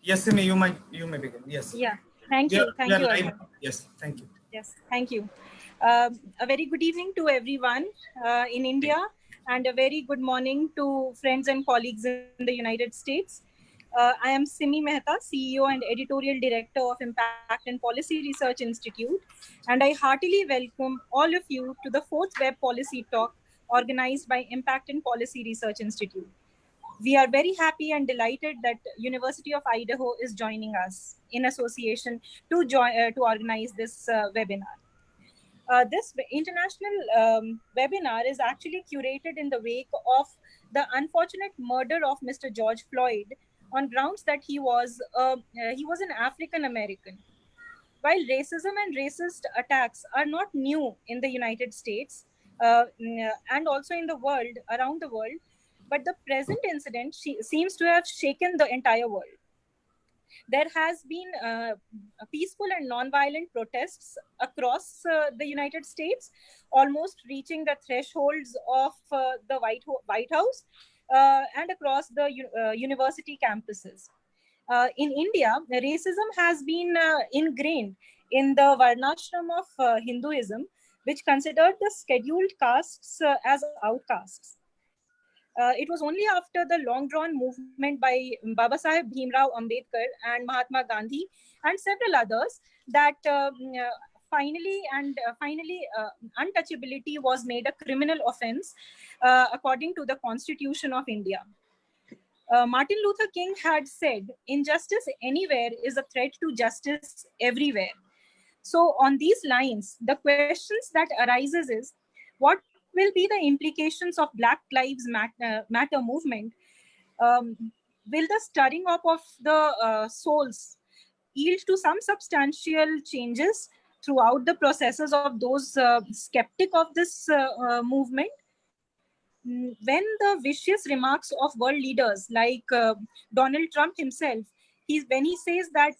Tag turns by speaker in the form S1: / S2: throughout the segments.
S1: Yes, Simi, you may begin. Yes.
S2: Yeah. Thank
S1: We
S2: you.
S1: are, we
S2: Thank
S1: are
S2: you,
S1: live.
S2: Arman.
S1: Yes, thank you.
S2: Yes. Thank you. A very good evening to everyone in India, and a very good morning to friends and colleagues in the United States. I am Simi Mehta, CEO and Editorial Director of Impact and Policy Research Institute, and I heartily welcome all of you to the fourth Web Policy Talk organized by Impact and Policy Research Institute. We are very happy and delighted that University of Idaho is joining us in association to organize this webinar. This international webinar is actually curated in the wake of the unfortunate murder of Mr. George Floyd on grounds that he was an African American. While racism and racist attacks are not new in the United States and also in the world, around the world, but the present incident seems to have shaken the entire world. There has been peaceful and non-violent protests across the United States, almost reaching the thresholds of the White House and across the university campuses. In India, racism has been ingrained in the Varnashram of Hinduism, which considered the scheduled castes as outcasts. It was only after the long-drawn movement by Baba Saheb Bhimrao Ambedkar and Mahatma Gandhi and several others that finally untouchability was made a criminal offense according to the Constitution of India. Martin Luther King had said, "Injustice anywhere is a threat to justice everywhere." So on these lines, the questions that arises is, what will be the implications of Black Lives Matter movement? Will the stirring up of the souls yield to some substantial changes throughout the processes of those skeptic of this movement? When the vicious remarks of world leaders like Donald Trump himself, when he says that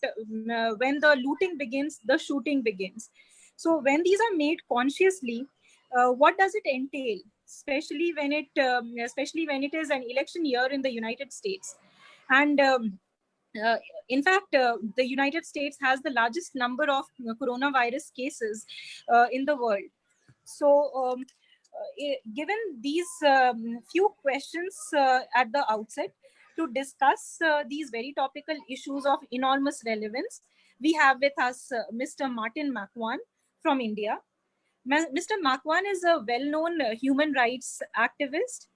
S2: when the looting begins, the shooting begins. So when these are made consciously, what does it entail? Especially when it is an election year in the United States, and uh, in fact, the United States has the largest number of coronavirus cases in the world. So, given these few questions at the outset, to discuss these very topical issues of enormous relevance, we have with us Mr. Martin Macwan from India. Mr. Macwan is a well-known human rights activist.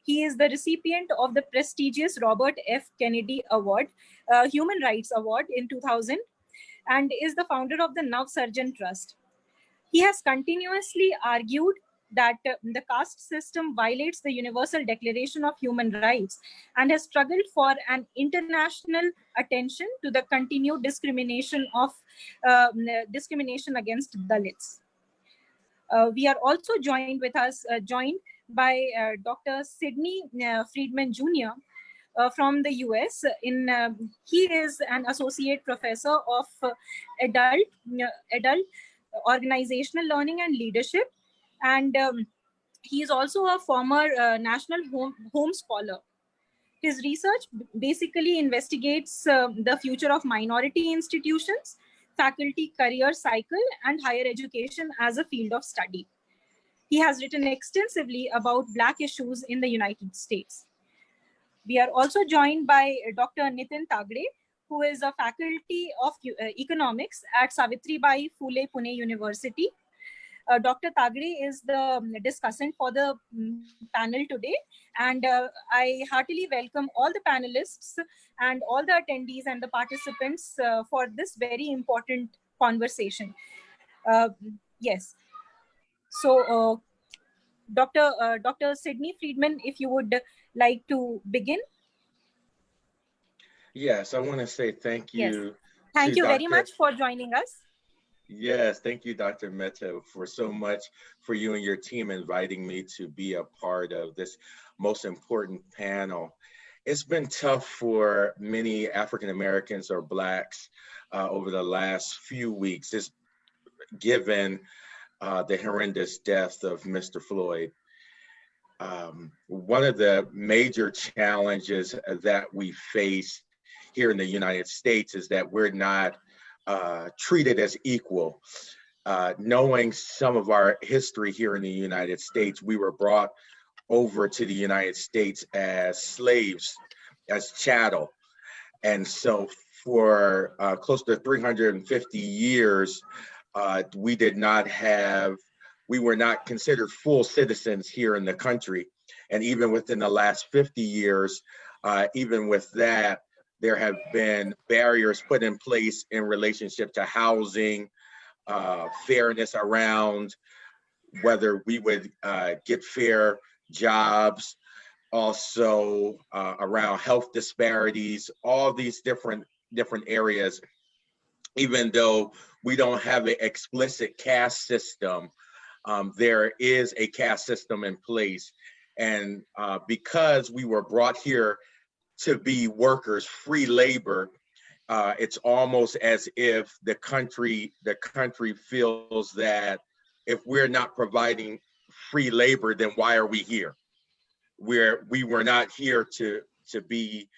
S2: He is the recipient of the prestigious Robert F. Kennedy Award, Human Rights Award in 2000, and is the founder of the Navsarjan Trust. He has continuously argued that the caste system violates the Universal Declaration of Human Rights and has struggled for an international attention to the continued discrimination against Dalits. We are also joined by Dr. Sidney Freeman Jr. From the US. He is an associate professor of adult organizational learning and leadership, and he is also a former national Holmes scholar. His research basically investigates the future of minority institutions, faculty career cycle, and higher education as a field of study. He has written extensively about Black issues in the United States. We are also joined by Dr. Nitin, who is a faculty of economics at Savitribai, Phule, Pune University. Dr. Tagade is the discussant for the panel today, and I heartily welcome all the panelists and all the attendees and the participants for this very important conversation. Yes. So, Dr. Sidney Freeman, if you would like to begin.
S3: Yes, I want to say thank you.
S2: Yes. Thank you very much for joining us.
S3: Yes, thank you, Dr. Mehta, for so much for you and your team inviting me to be a part of this most important panel. It's been tough for many African Americans or Blacks over the last few weeks, just given the horrendous death of Mr. Floyd. One of the major challenges that we face here in the United States is that we're not treated as equal. Knowing some of our history here in the United States, we were brought over to the United States as slaves, as chattel. And so for close to 350 years, we were not considered full citizens here in the country. And even within the last 50 years, even with that, there have been barriers put in place in relationship to housing, fairness around whether we would get fair jobs, also around health disparities, all these different areas. Even though we don't have an explicit caste system, there is a caste system in place. And because we were brought here to be workers, free labor, it's almost as if the country feels that if we're not providing free labor, then why are we here? We were not here to be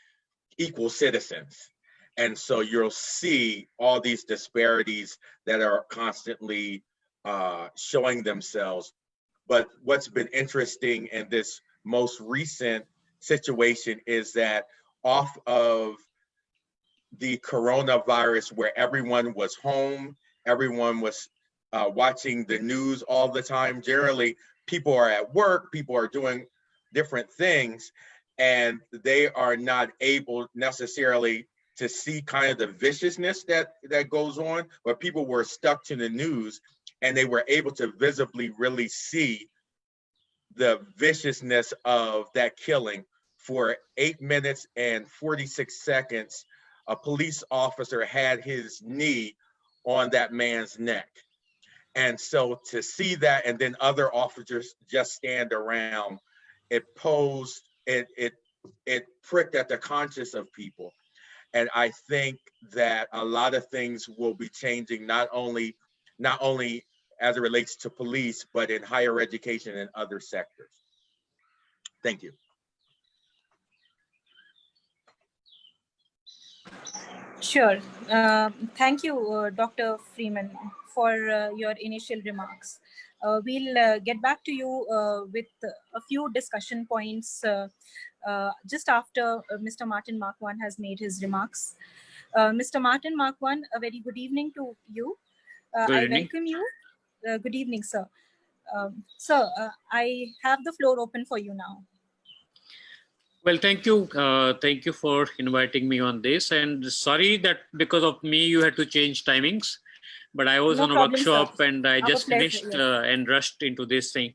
S3: equal citizens. And so you'll see all these disparities that are constantly showing themselves. But what's been interesting in this most recent situation is that off of the coronavirus, where everyone was home, everyone was watching the news all the time. Generally, people are at work, people are doing different things, and they are not able necessarily to see kind of the viciousness that goes on, but people were stuck to the news and they were able to visibly really see the viciousness of that killing. For 8 minutes and 46 seconds, a police officer had his knee on that man's neck. And so to see that, and then other officers just stand around, it pricked at the conscience of people. And I think that a lot of things will be changing, not only as it relates to police, but in higher education and other sectors. Thank you.
S2: Sure. Thank you, Dr. Freeman, for your initial remarks. We'll get back to you with a few discussion points just after Mr. Martin Macwan has made his remarks. Mr. Martin Macwan, a very good evening to you. I welcome you. Good evening, sir. Sir, I have the floor open for you now.
S4: Well, thank you. Thank you for inviting me on this. And sorry that because of me, you had to change timings. But I was on a workshop, sir, and I just finished and rushed into this thing.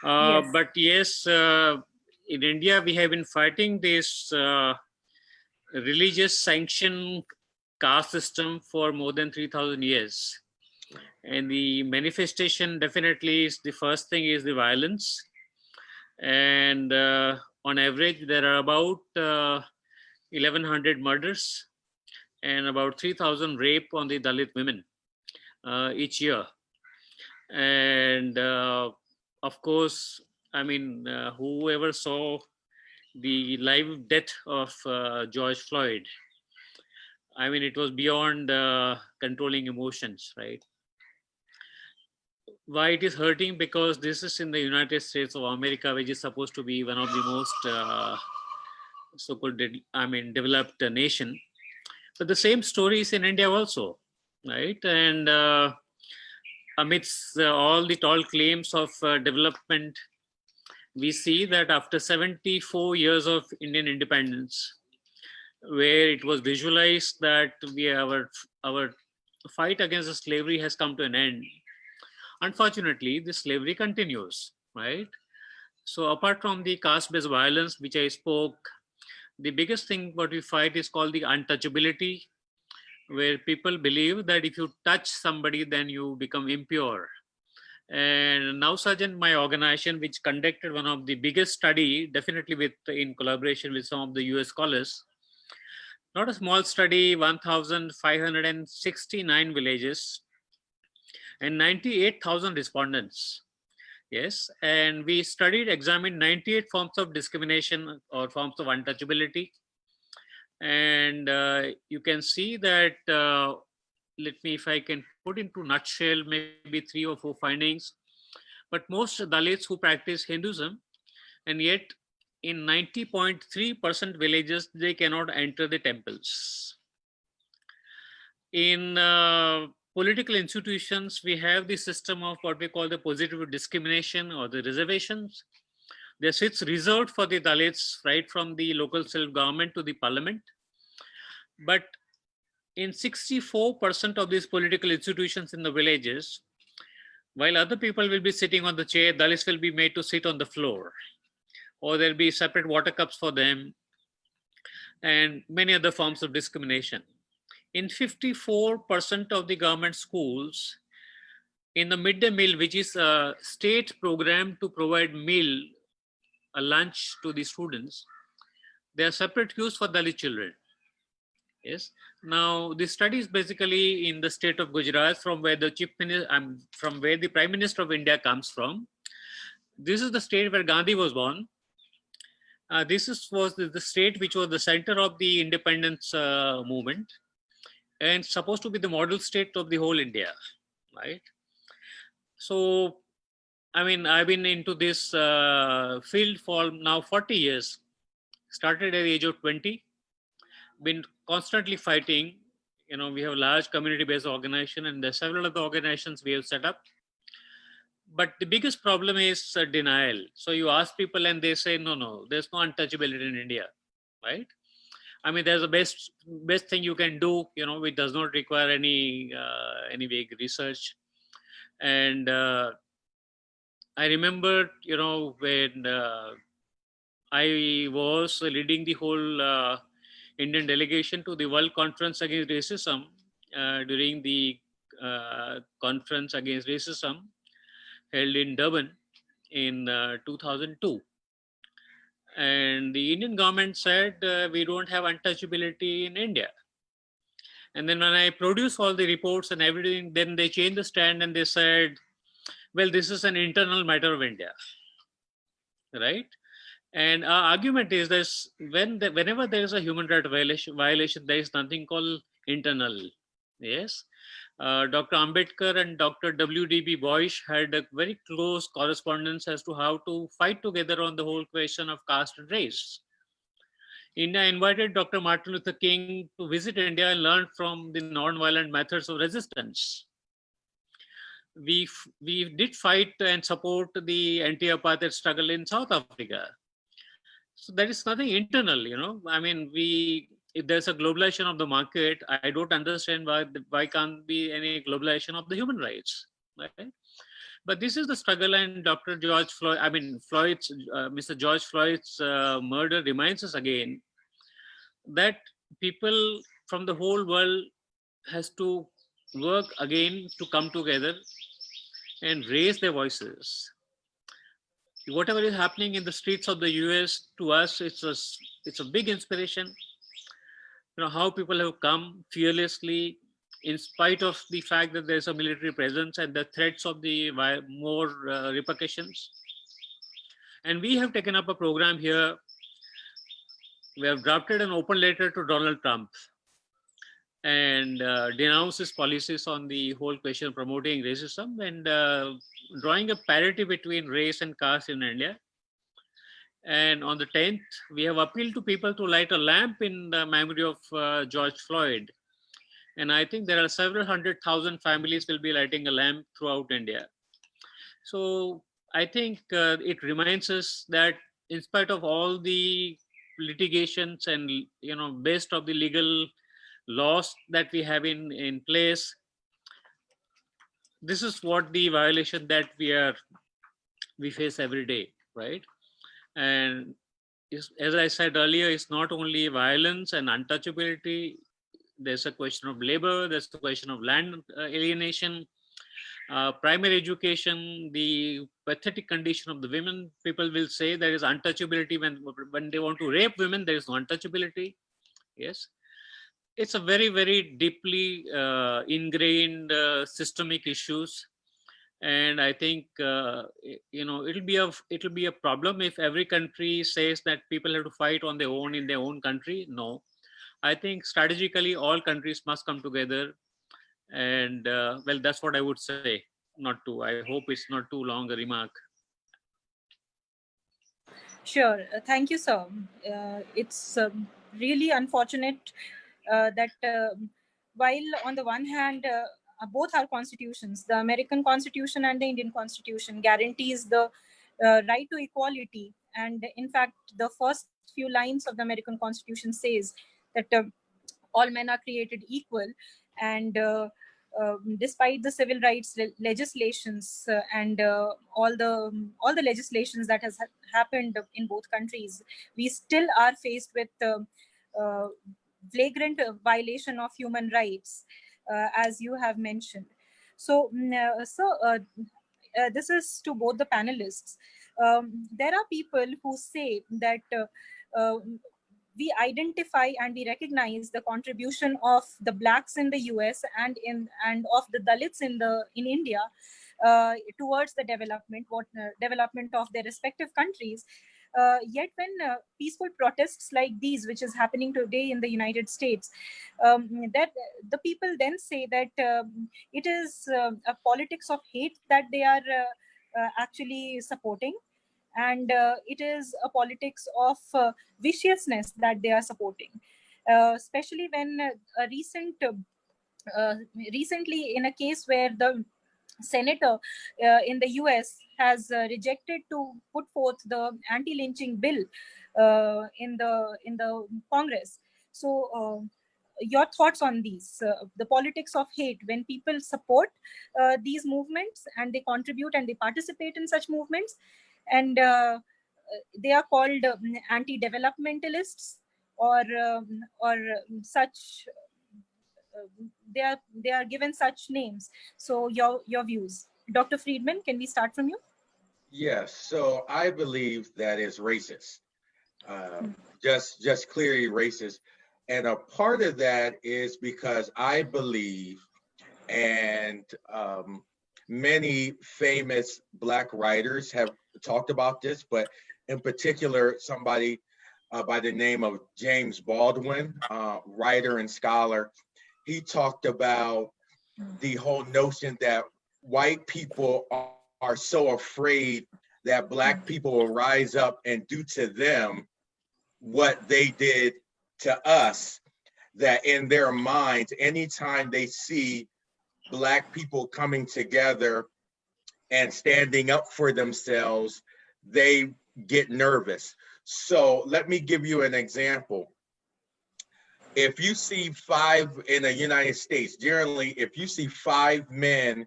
S4: Yes. But yes, in India, we have been fighting this religious sanction caste system for more than 3,000 years. And the manifestation definitely is the first thing is the violence. And on average, there are about 1,100 murders and about 3,000 rape on the Dalit women each year. And of course, I mean, whoever saw the live death of George Floyd, I mean, it was beyond controlling emotions, right? Why it is hurting? Because this is in the United States of America, which is supposed to be one of the most so-called, developed nation. But the same story is in India also, right? And amidst all the tall claims of development, we see that after 74 years of Indian independence, where it was visualized that our fight against the slavery has come to an end, unfortunately, the slavery continues, right? So apart from the caste-based violence, which I spoke, the biggest thing what we fight is called the untouchability, where people believe that if you touch somebody, then you become impure. And Navsarjan, my organization, which conducted one of the biggest study, definitely in collaboration with some of the US scholars, not a small study, 1,569 villages, and 98,000 respondents. Yes, and we examined 98 forms of discrimination or forms of untouchability. And you can see that, let me, if I can put into nutshell, maybe 3 or 4 findings. But most Dalits who practice Hinduism, and yet in 90.3% villages, they cannot enter the temples. In political institutions, we have the system of what we call the positive discrimination or the reservations. There sits reserved for the Dalits right from the local self-government to the parliament. But in 64% of these political institutions in the villages, while other people will be sitting on the chair, Dalits will be made to sit on the floor, or there'll be separate water cups for them, and many other forms of discrimination. In 54% of the government schools, in the midday meal, which is a state program to provide meal, a lunch to the students, there are separate queues for Dalit children. Yes. Now, this study is basically in the state of Gujarat, from where the from where the Prime Minister of India comes from. This is the state where Gandhi was born. Was the state which was the center of the independence movement, and supposed to be the model state of the whole India, right? So, I mean, I've been into this field for now 40 years. Started at the age of 20. Been constantly fighting. You know, we have a large community-based organization, and there are several other organizations we have set up. But the biggest problem is denial. So you ask people and they say, no, there's no untouchability in India, right? I mean, there's the best thing you can do, you know, which does not require any big research. And I remember, you know, when I was leading the whole Indian delegation to the World Conference Against Racism during the Conference Against Racism held in Durban in 2002. And the Indian government said, we don't have untouchability in India. And then when I produced all the reports and everything, then they changed the stand and they said, well, this is an internal matter of India, right? And our argument is this: whenever there is a human right violation, there is nothing called internal. Yes. Dr. Ambedkar and Dr. W.D.B. Boyce had a very close correspondence as to how to fight together on the whole question of caste and race. India invited Dr. Martin Luther King to visit India and learn from the non-violent methods of resistance. We did fight and support the anti-apartheid struggle in South Africa. So there is nothing internal, you know. I mean, if there's a globalization of the market, I don't understand why can't be any globalization of the human rights, right? But this is the struggle, and Dr. George Floyd, Mr. George Floyd's murder reminds us again that people from the whole world has to work again to come together and raise their voices. Whatever is happening in the streets of the US, to us, it's a big inspiration. You know, how people have come fearlessly in spite of the fact that there's a military presence and the threats of the more repercussions. And we have taken up a program here. We have drafted an open letter to Donald Trump and denounced his policies on the whole question of promoting racism and drawing a parity between race and caste in India. And on the 10th, we have appealed to people to light a lamp in the memory of George Floyd. And I think there are several 100,000 families will be lighting a lamp throughout India. So I think it reminds us that in spite of all the litigations and, you know, based of the legal laws that we have in place, this is what the violation that we face every day, right? And as I said earlier, it's not only violence and untouchability. There's a question of labor, there's the question of land alienation, primary education, the pathetic condition of the women. People will say there is untouchability when they want to rape women, there is no untouchability. Yes. It's a very, very deeply ingrained systemic issues. And I think, you know, it'll be a problem if every country says that people have to fight on their own in their own country. No, I think strategically all countries must come together, and well, that's what I would say. Not too. I hope it's not too long a remark.
S2: Sure. Thank you, sir. It's really unfortunate that while on the one hand, both our constitutions, the American Constitution and the Indian Constitution, guarantees the right to equality. And in fact, the first few lines of the American Constitution says that all men are created equal, and despite the civil rights legislations and all the legislations that has happened in both countries, we still are faced with flagrant violation of human rights, as you have mentioned. So, this is to both the panelists. There are people who say that we identify and we recognize the contribution of the blacks in the US and of the Dalits in India towards the development of their respective countries. Yet when peaceful protests like these, which is happening today in the United States, that the people then say that it is a politics of hate that they are actually supporting, and it is a politics of viciousness that they are supporting, especially when recently in a case where the senator in the US has rejected to put forth the anti-lynching bill in the Congress. So your thoughts on these, the politics of hate, when people support these movements and they contribute and they participate in such movements, and they are called anti-developmentalists or such. They are given such names. So your views, Dr. Freeman, can we start from you?
S3: Yes, so I believe that is racist, just clearly racist. And a part of that is because I believe, and many famous Black writers have talked about this, but in particular, somebody by the name of James Baldwin, writer and scholar, he talked about the whole notion that white people are so afraid that Black people will rise up and do to them what they did to us, that in their minds, anytime they see Black people coming together and standing up for themselves, they get nervous. So let me give you an example. If you see five in the United States, generally, if you see 5 men,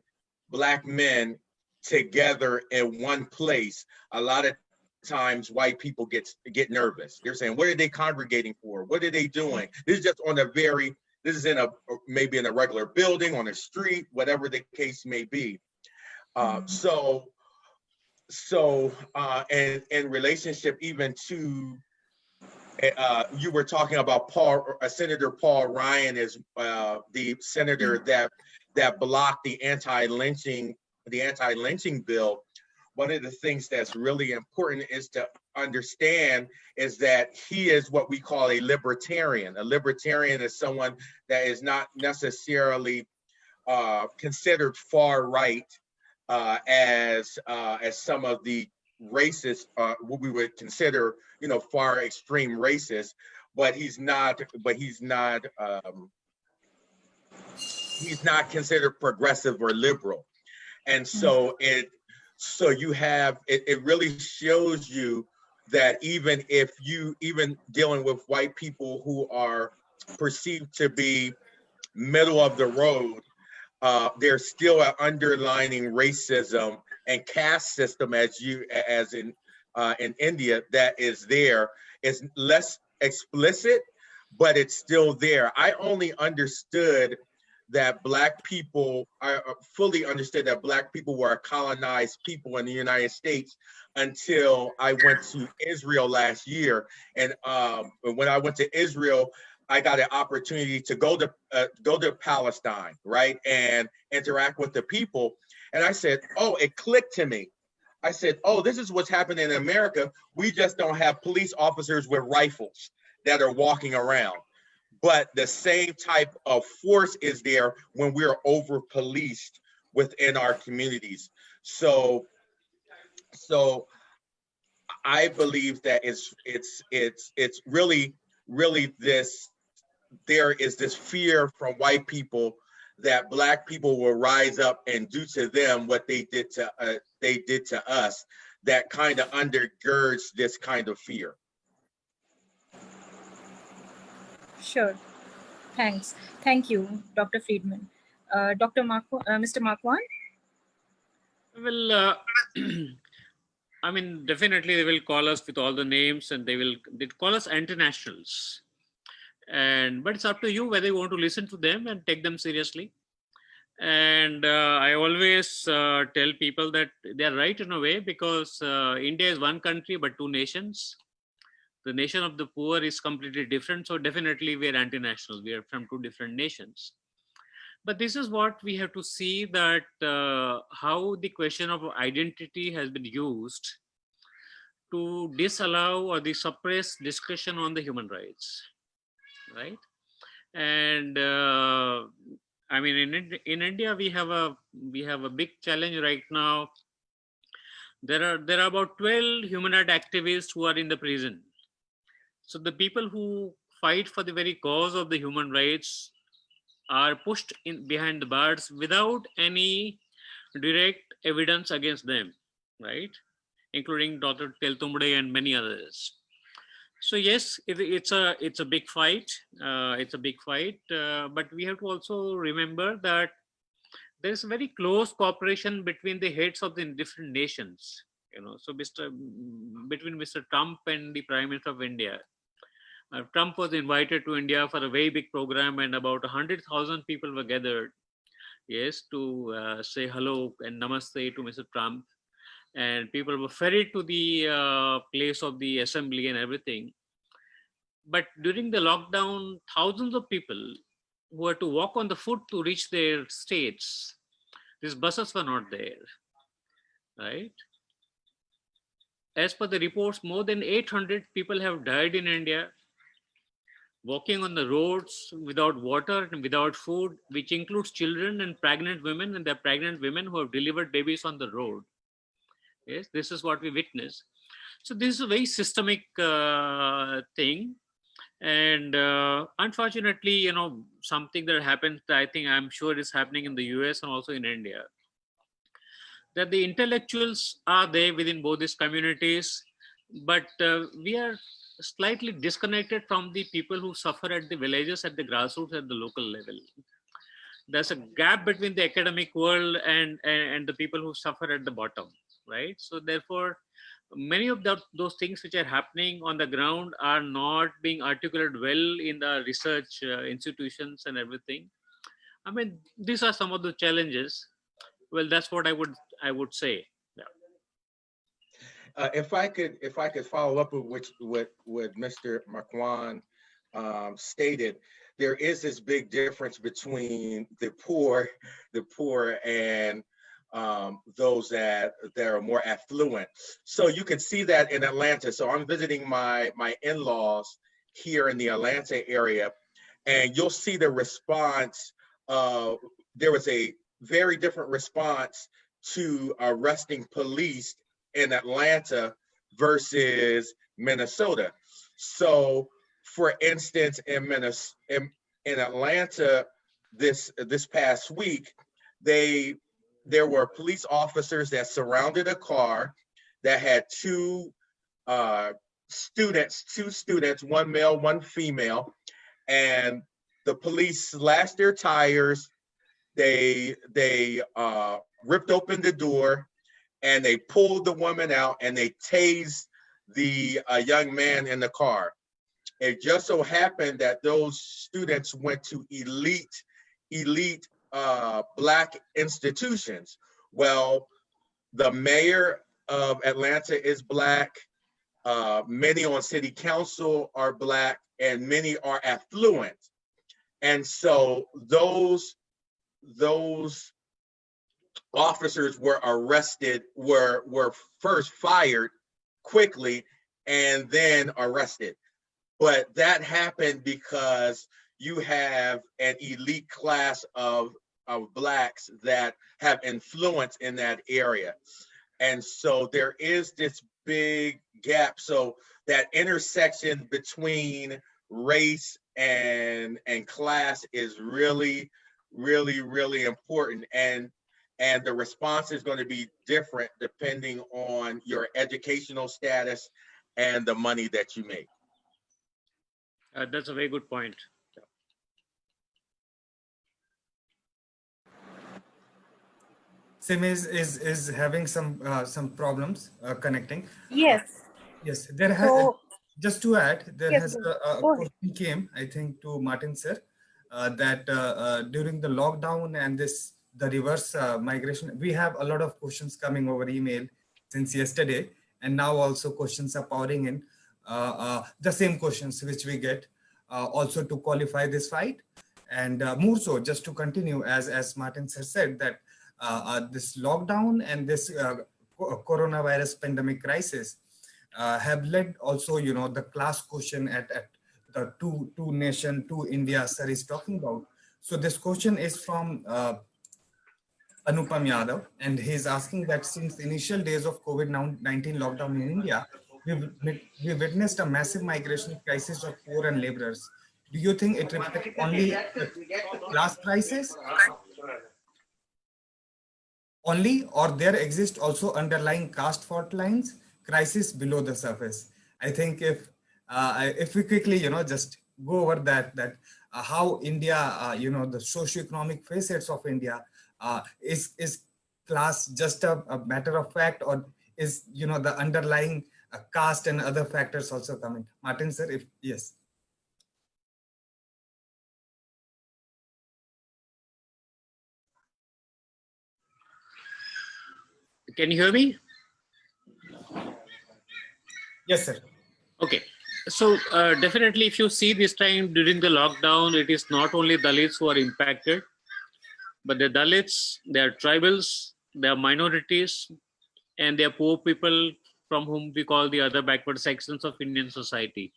S3: Black men together in one place, a lot of times white people get nervous. They're saying, what are they congregating for? What are they doing? This is just on a this is in maybe in a regular building, on a street, whatever the case may be. So in relationship even to, you were talking about Senator Paul Ryan is the senator that blocked the anti-lynching bill. One of the things that's really important is to understand is that he is what we call a libertarian. A libertarian is someone that is not necessarily considered far right as some of the racists, what we would consider, far extreme racist, but he's not considered progressive or liberal. And so it really shows you that even dealing with white people who are perceived to be middle of the road, there's still an underlining racism and caste system as in India that is there. It's less explicit, but it's still there. I only understood that Black people, I fully understood that Black people were a colonized people in the United States until I went to Israel last year. And when I went to Israel, I got an opportunity to go to Palestine, right, and interact with the people. And I said, oh, it clicked to me. I said, oh, this is what's happening in America. We just don't have police officers with rifles that are walking around. but the same type of force is there when we're over policed within our communities. So I believe that it's really this, there is this fear from white people that Black people will rise up and do to them what they did to us, that kind of undergirds this kind of fear.
S2: Sure. Thanks. Thank you, Dr. Freeman. Mr. Macwan?
S4: Well, I mean, definitely they will call us with all the names, and they call us anti-nationals. But it's up to you whether you want to listen to them and take them seriously. And I always tell people that they're right in a way, because India is one country but two nations. The nation of the poor is completely different. So definitely we're anti-national. We are from two different nations. But this is what we have to see, that how the question of identity has been used to disallow or suppress discussion on the human rights, right? And I mean, in India, we have a big challenge right now. There are about 12 human rights activists who are in the prison. So the people who fight for the very cause of the human rights are pushed in behind the bars without any direct evidence against them, right? Including Dr. Teltumbde and many others. So yes, it's a big fight. It's a big fight, but we have to also remember that there is a very close cooperation between the heads of the different nations. You know, so between Mr. Trump and the Prime Minister of India. Trump was invited to India for a very big program, and about 100,000 people were gathered, yes, to say hello and namaste to Mr. Trump. And people were ferried to the place of the assembly and everything. But during the lockdown, thousands of people who had to walk on the foot to reach their states, these buses were not there, right? As per the reports, more than 800 people have died in India, walking on the roads without water and without food, which includes children and pregnant women, and there are pregnant women who have delivered babies on the road. Yes, this is what we witness. So this is a very systemic thing. And unfortunately, you know, something that happens, I'm sure is happening in the US and also in India, that the intellectuals are there within both these communities, but we are slightly disconnected from the people who suffer at the villages, at the grassroots, at the local level. There's a gap between the academic world and the people who suffer at the bottom, right? So therefore, many of those things which are happening on the ground are not being articulated well in the research institutions and everything. I mean, these are some of the challenges. Well, that's what I would say. Yeah.
S3: If I could follow up with what Mr. Macwan stated, there is this big difference between the poor and those that are more affluent. So you can see that in Atlanta. So I'm visiting my in-laws here in the Atlanta area, and you'll see the response. There was a very different response to arresting police in Atlanta versus Minnesota. So for instance, in Atlanta this past week, there were police officers that surrounded a car that had two students, one male, one female, and the police slashed their tires. They ripped open the door, and they pulled the woman out, and they tased the young man in the car. It just so happened that those students went to elite Black institutions. Well, the mayor of Atlanta is Black, many on city council are Black, and many are affluent. And so those officers were arrested, were first fired quickly and then arrested. But that happened because you have an elite class of Blacks that have influence in that area. And so there is this big gap. So that intersection between race and class is really, really, really important. And the response is going to be different depending on your educational status and the money that you make.
S4: That's a very good point.
S1: Simi is having some problems connecting.
S2: Yes.
S1: Yes, there has,
S2: So,
S1: just to add, there
S2: yes,
S1: has
S2: go ahead.
S1: question came, I think, to Martin sir, that during the lockdown and the reverse migration, we have a lot of questions coming over email since yesterday, and now also questions are pouring in, the same questions which we get, also to qualify this fight, and more so, just to continue, as Martin sir said, that this lockdown and this coronavirus pandemic crisis have led also, the class question at the two nation, two India sir is talking about. So this question is from Anupam Yadav, and he's asking that since initial days of COVID-19 lockdown in India, we witnessed a massive migration crisis of poor and laborers. Do you think it reflects only the class crisis only, or there exist also underlying caste fault lines crisis below the surface? I think if we quickly, just go over that how India, the socioeconomic facets of India, is class just a matter of fact, or is, the underlying caste and other factors also coming? Martin sir, if yes.
S4: Can you hear me?
S1: Yes, sir.
S4: Okay. So definitely, if you see this time during the lockdown, it is not only Dalits who are impacted, but the Dalits, they are tribals, they are minorities, and they are poor people from whom we call the other backward sections of Indian society.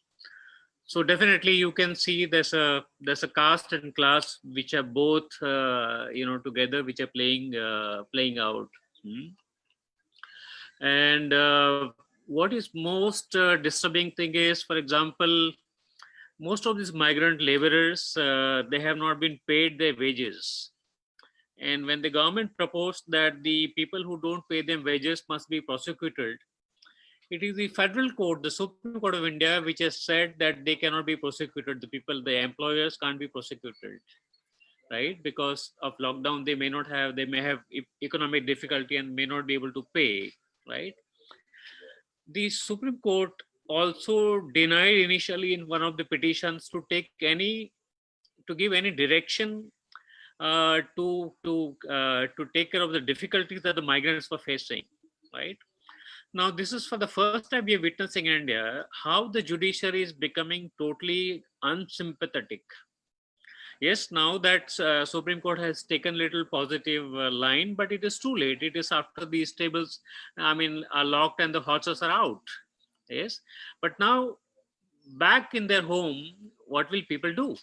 S4: So definitely, you can see there's a caste and class which are both together, which are playing out. And what is most disturbing thing is, for example, most of these migrant laborers, they have not been paid their wages. And when the government proposed that the people who don't pay them wages must be prosecuted, it is the federal court, the Supreme Court of India, which has said that they cannot be prosecuted. The employers can't be prosecuted, right? Because of lockdown, they may have economic difficulty and may not be able to pay, right? The Supreme Court also denied initially in one of the petitions to give any direction to take care of the difficulties that the migrants were facing, right? Now, this is for the first time we are witnessing in India how the judiciary is becoming totally unsympathetic. Yes, now that Supreme Court has taken little positive line, but it is too late. It is after the stables, are locked and the horses are out. Yes, but now back in their home, what will people do?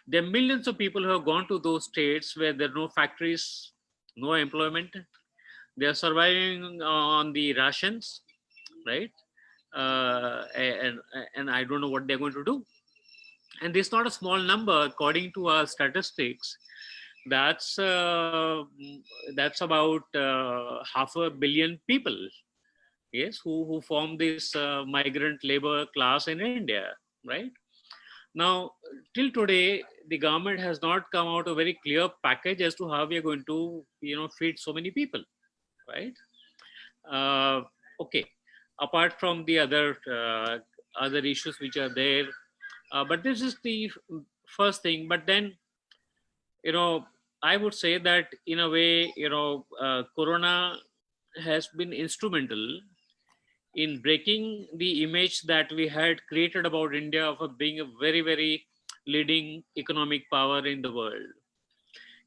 S4: There are millions of people who have gone to those states where there are no factories, no employment. They are surviving on the rations, right? And I don't know what they're going to do. And this is not a small number. According to our statistics, that's about 500 million people, yes, who form this migrant labor class in India, right? Now, till today, the government has not come out a very clear package as to how we are going to, feed so many people, right? Okay. Apart from the other issues which are there, but this is the first thing. But then, I would say that in a way, Corona has been instrumental in breaking the image that we had created about India of being a very, very leading economic power in the world.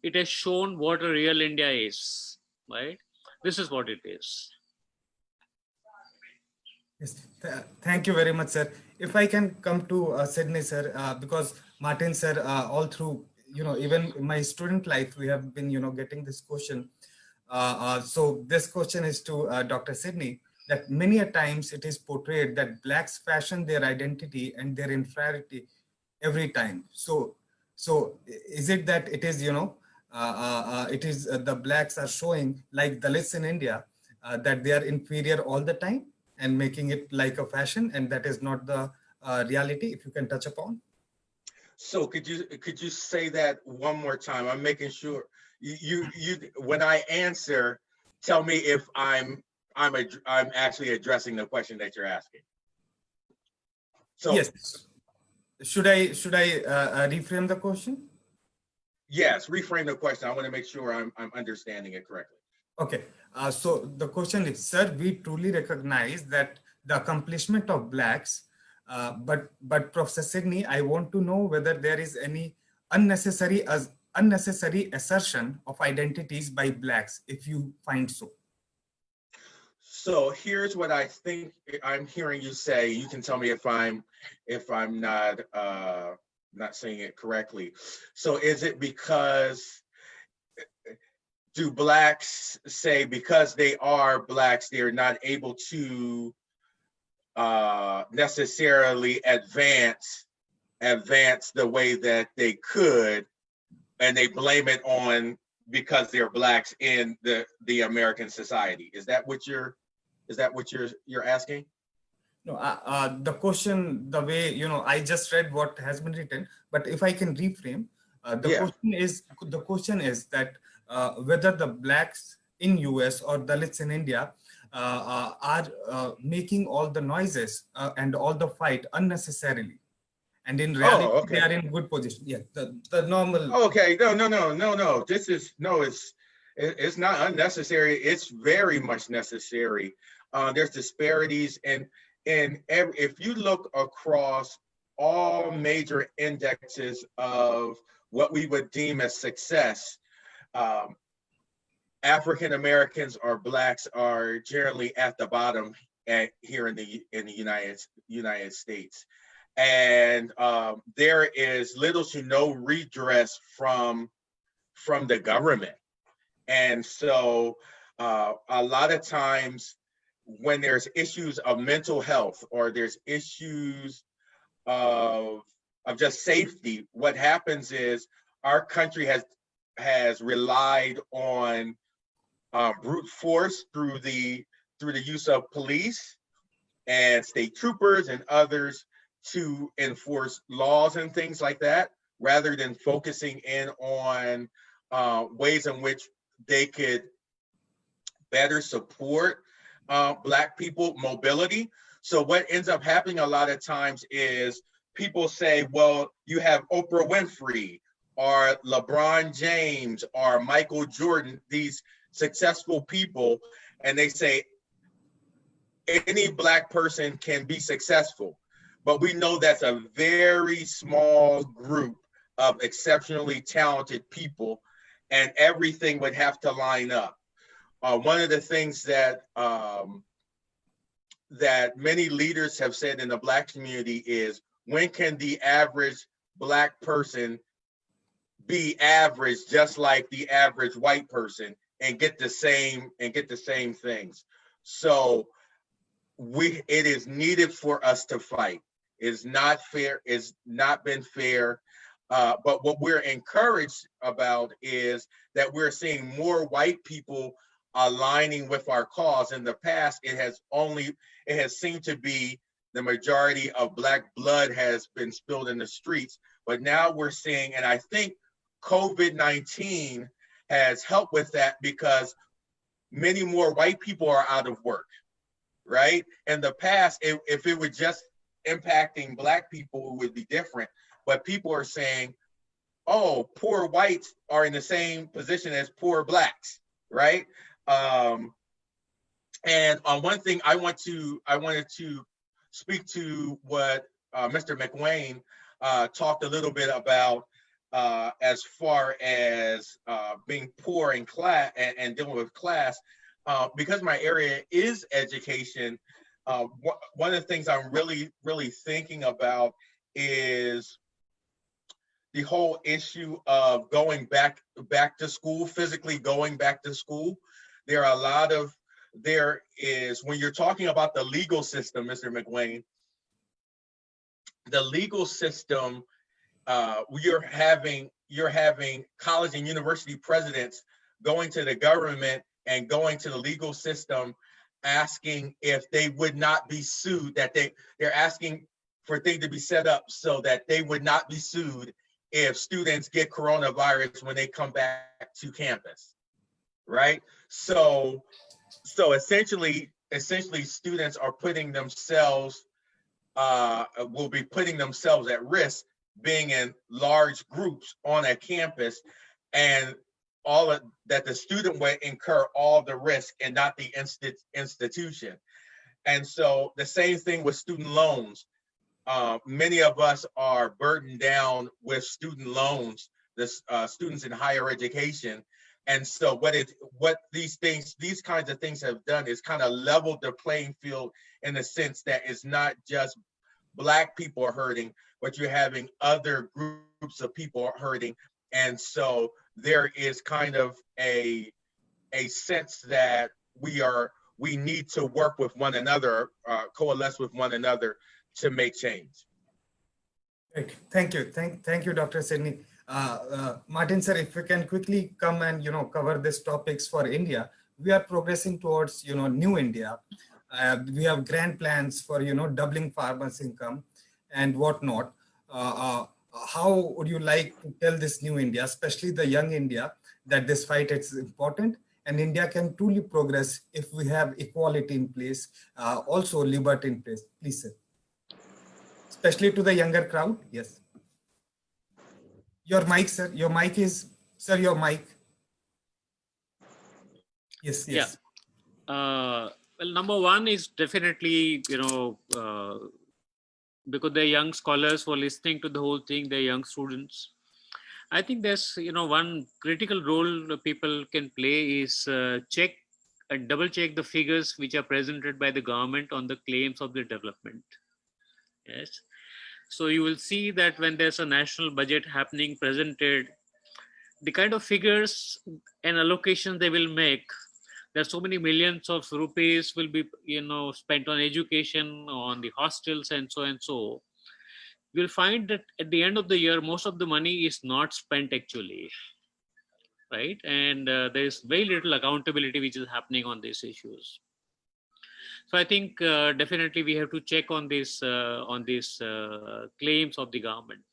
S4: It has shown what a real India is, right? This is what it is.
S1: Yes, thank you very much, sir. If I can come to Sydney, sir, because Martin sir, all through, even in my student life, we have been, getting this question. So this question is to Dr. Sidney, that many a times it is portrayed that blacks fashion their identity and their inferiority every time. So is it that it is, it is the blacks are showing like Dalits in India, that they are inferior all the time and making it like a fashion, and that is not the reality, if you can touch upon?
S3: So could you say that one more time? I'm making sure you when I answer, tell me if I'm actually addressing the question that you're asking. So
S1: yes. Should I reframe the question?
S3: yes, reframe the question. I want to make sure I'm understanding it correctly.
S1: Okay. So the question is, sir, we truly recognize that the accomplishment of blacks, but Professor Sidney, I want to know whether there is any unnecessary assertion of identities by blacks, if you find so.
S3: So here's what I think I'm hearing you say. You can tell me if I'm not saying it correctly. So is it because, do blacks say because they are blacks, they're not able to necessarily advance the way that they could, and they blame it on because they're blacks in the American society? Is that what you're asking?
S1: No, the question, the way, I just read what has been written, but if I can reframe, the question is that whether the blacks in US or Dalits in India are making all the noises and all the fight unnecessarily, and in reality
S3: okay.
S1: they are in good position. Yeah, the normal.
S3: Okay, no. This is it's not unnecessary. It's very much necessary. There's disparities, and if you look across all major indexes of what we would deem as success, African Americans or blacks are generally at the bottom here in the United States, and there is little to no redress from the government, and so a lot of times when there's issues of mental health or there's issues of just safety, what happens is our country has relied on brute force through the use of police and state troopers and others to enforce laws and things like that, rather than focusing in on ways in which they could better support Black people mobility. So what ends up happening a lot of times is people say, well, you have Oprah Winfrey or LeBron James or Michael Jordan, these successful people, and they say any Black person can be successful. But we know that's a very small group of exceptionally talented people, and everything would have to line up. One of the things that many leaders have said in the Black community is, when can the average Black person be average just like the average white person and get the same things? So it is needed for us to fight. It's not fair. It's not been fair. But what we're encouraged about is that we're seeing more white people aligning with our cause. In the past, it has seemed to be the majority of Black blood has been spilled in the streets. But now we're seeing, and I think COVID-19 has helped with that, because many more white people are out of work, right? In the past, if it were just impacting Black people, it would be different. But people are saying, oh, poor whites are in the same position as poor Blacks, right? And on one thing, I wanted to speak to what Mr. Macwan talked a little bit about, as far as being poor in class and dealing with class. Because my area is education, one of the things I'm really thinking about is the whole issue of going back to school, physically going back to school. There is, when you're talking about the legal system, Mr. McWayne, the legal system, you're having college and university presidents going to the government and going to the legal system asking if they would not be sued, that they're asking for things to be set up so that they would not be sued if students get coronavirus when they come back to campus, right? So essentially students are putting themselves, will be putting themselves at risk being in large groups on a campus, and all of that, the student would incur all the risk and not the institution. And so the same thing with student loans. Many of us are burdened down with student loans, students in higher education. And so what these kinds of things have done is kind of leveled the playing field in the sense that it's not just Black people are hurting, but you're having other groups of people hurting. And so there is kind of a sense that we need to work with one another, coalesce with one another to make change.
S1: Great. Thank you. Thank you, Dr. Sidney. Martin, sir, if we can quickly come and, cover these topics for India. We are progressing towards, new India. We have grand plans for, doubling farmers' income and whatnot. How would you like to tell this new India, especially the young India, that this fight is important and India can truly progress if we have equality in place, also liberty in place? Please, sir. Especially to the younger crowd. Yes. Your mic, sir. Your mic is, sir, your mic. Yes, yes.
S4: Yeah. Well, number one is definitely, because they're young scholars who are listening to the whole thing, they're young students. I think there's, one critical role that people can play is check and double check the figures which are presented by the government on the claims of the development. Yes. So you will see that when there's a national budget happening, presented, the kind of figures and allocations they will make, there's so many millions of rupees will be, spent on education, on the hostels and so and so. You'll find that at the end of the year, most of the money is not spent actually, right? And there's very little accountability which is happening on these issues. So I think definitely we have to check on these claims of the government.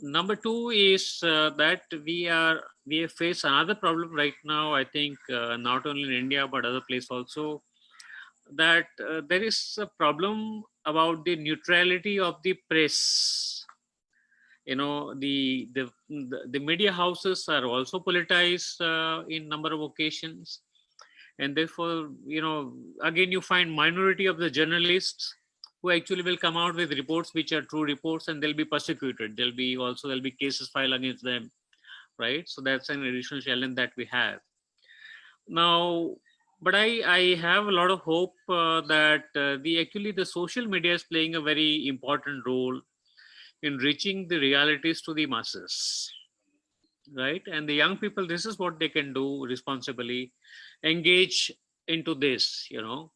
S4: Number two is that we have faced another problem right now. I think not only in India but other places also, that there is a problem about the neutrality of the press. The media houses are also politicized in number of occasions. And therefore, again, you find minority of the journalists who actually will come out with reports which are true reports, and they'll be persecuted. There'll be cases filed against them, right? So that's an additional challenge that we have. Now, but I have a lot of hope that the social media is playing a very important role in reaching the realities to the masses, right? And the young people, this is what they can do responsibly. Engage into this, we were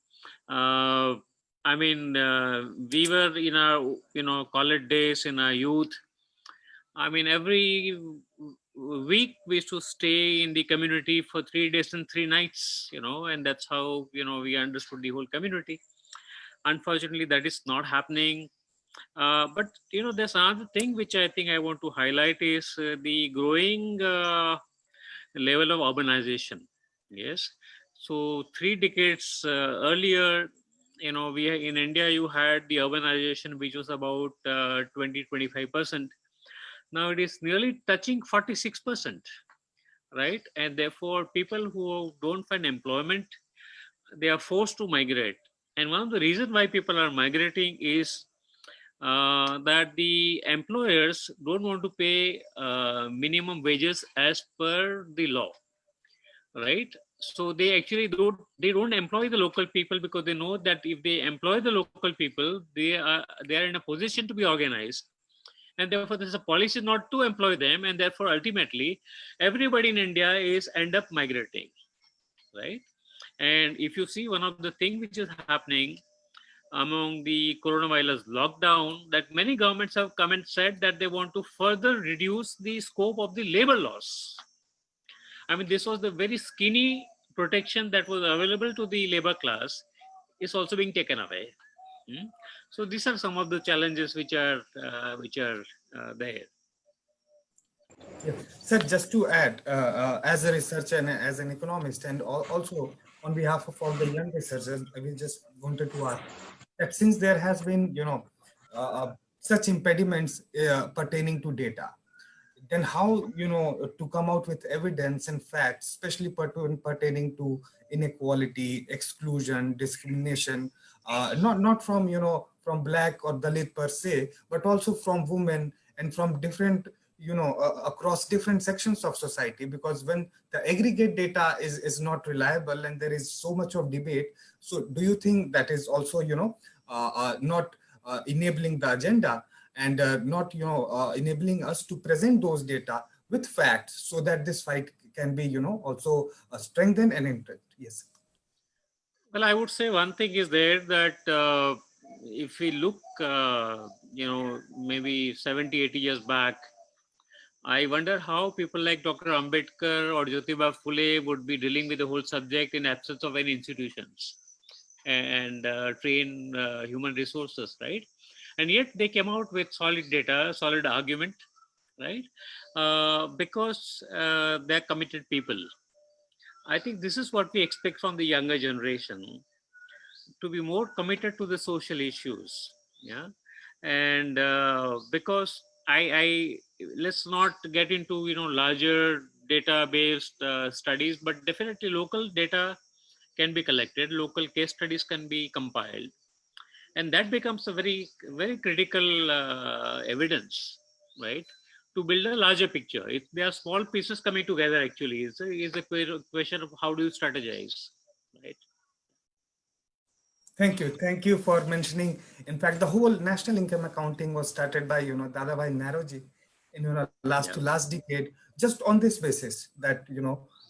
S4: in our, college days, in our youth. Every week we used to stay in the community for 3 days and 3 nights, and that's how, we understood the whole community. Unfortunately, that is not happening. But, there's another thing which I think I want to highlight is the growing level of urbanization. Yes. So 3 decades earlier, we in India, you had the urbanization, which was about 20-25%. Now it is nearly touching 46%, right? And therefore, people who don't find employment, they are forced to migrate. And one of the reasons why people are migrating is that the employers don't want to pay minimum wages as per the law, right? So they actually don't employ the local people, because they know that if they employ the local people, they are in a position to be organized, and therefore there's a policy not to employ them, and therefore ultimately everybody in India is end up migrating, right? And if you see, one of the things which is happening among the coronavirus lockdown, that many governments have come and said that they want to further reduce the scope of the labor laws. I mean, this was the very skinny protection that was available to the labor class is also being taken away. So these are some of the challenges which are there.
S1: Yeah. Sir, just to add, as a researcher and as an economist, and also on behalf of all the young researchers, we just wanted to ask that since there has been, such impediments pertaining to data, then how, to come out with evidence and facts, especially pertaining to inequality, exclusion, discrimination, not from, from Black or Dalit per se, but also from women and from different, across different sections of society, because when the aggregate data is not reliable and there is so much of debate, so do you think that is also, not enabling the agenda and not, enabling us to present those data with facts so that this fight can be, also strengthened and enriched? Yes.
S4: Well, I would say one thing is there that if we look, maybe 70, 80 years back, I wonder how people like Dr. Ambedkar or Jyotiba Phule would be dealing with the whole subject in absence of any institutions and train human resources, right? And yet they came out with solid data, solid argument, right? Because they're committed people. I think this is what we expect from the younger generation, to be more committed to the social issues. Yeah. And because I let's not get into, larger data-based studies, but definitely local data can be collected, local case studies can be compiled, and that becomes a very, very critical evidence, right, to build a larger picture. If there are small pieces coming together, actually is a question of how do you strategize, right?
S1: Thank you. Thank you for mentioning. In fact, the whole national income accounting was started by, Dadabhai Naroji in, last to
S4: Yeah.
S1: last decade, just on this basis that,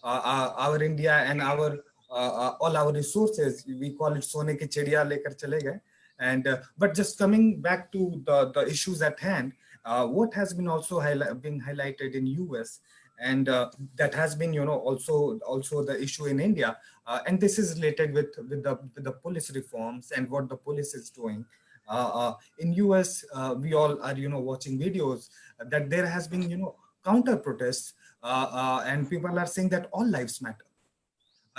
S1: our India and our, all our resources, we call it Sone ki chidiya lekar chale gaye. And, but just coming back to the issues at hand, what has been also been highlighted in US, and that has been, also the issue in India, and this is related with the police reforms and what the police is doing. In US, we all are, watching videos that there has been, counter protests, and people are saying that all lives matter.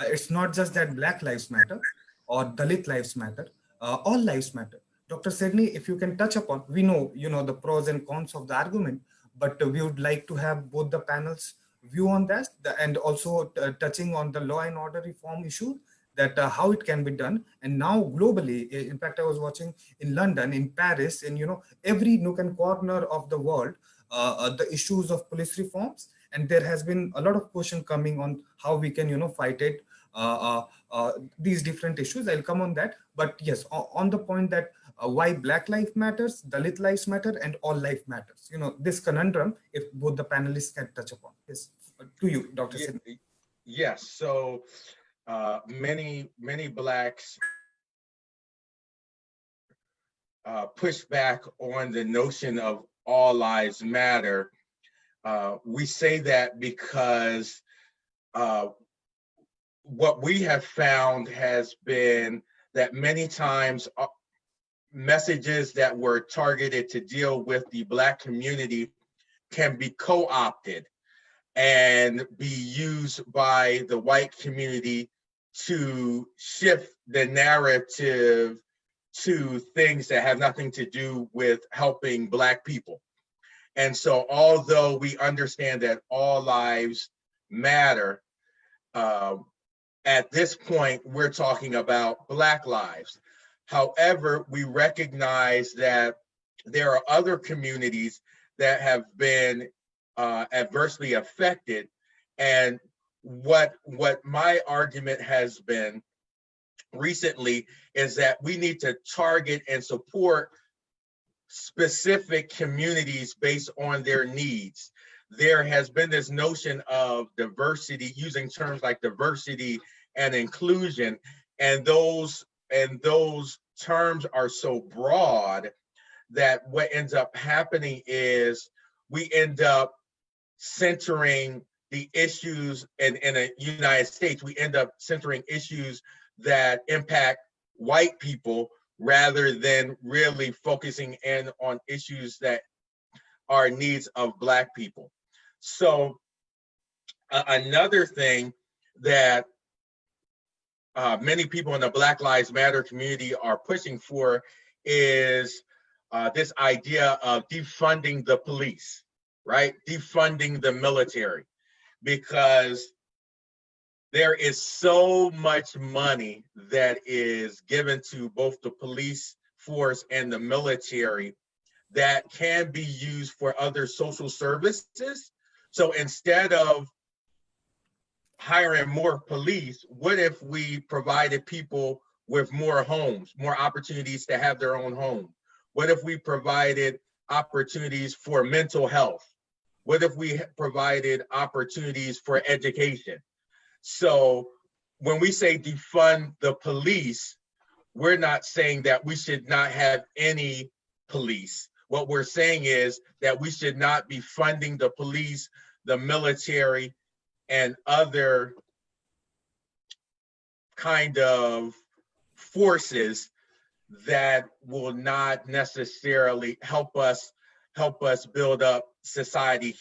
S1: It's not just that Black lives matter or Dalit lives matter. All lives matter. Dr. Sidney, if you can touch upon, we know, the pros and cons of the argument, but we would like to have both the panels view on that, and also touching on the law and order reform issue, that how it can be done. And now globally, in fact, I was watching in London, in Paris, in, every nook and corner of the world, the issues of police reforms. And there has been a lot of question coming on how we can, fight it, these different issues. I'll come on that. But yes, on the point that why Black life matters, Dalit lives matter, and all life matters. This conundrum, if both the panelists can touch upon. Yes, to you, Dr. Sidney.
S3: Yes, so many Blacks push back on the notion of all lives matter. We say that because what we have found has been that many times messages that were targeted to deal with the Black community can be co-opted and be used by the white community to shift the narrative to things that have nothing to do with helping Black people. And so although we understand that all lives matter, at this point, we're talking about Black lives. However, we recognize that there are other communities that have been adversely affected. And what my argument has been recently is that we need to target and support specific communities based on their needs. There has been this notion of diversity, using terms like diversity and inclusion, and those terms are so broad that what ends up happening is we end up centering the issues in the United States. We end up centering issues that impact white people rather than really focusing in on issues that are needs of Black people. So another thing that many people in the Black Lives Matter community are pushing for is this idea of defunding the police, right? Defunding the military, because there is so much money that is given to both the police force and the military that can be used for other social services. So instead of hiring more police, what if we provided people with more homes, more opportunities to have their own home? What if we provided opportunities for mental health? What if we provided opportunities for education? So when we say defund the police, we're not saying that we should not have any police. What we're saying is that we should not be funding the police, the military, and other kind of forces that will not necessarily help us build up society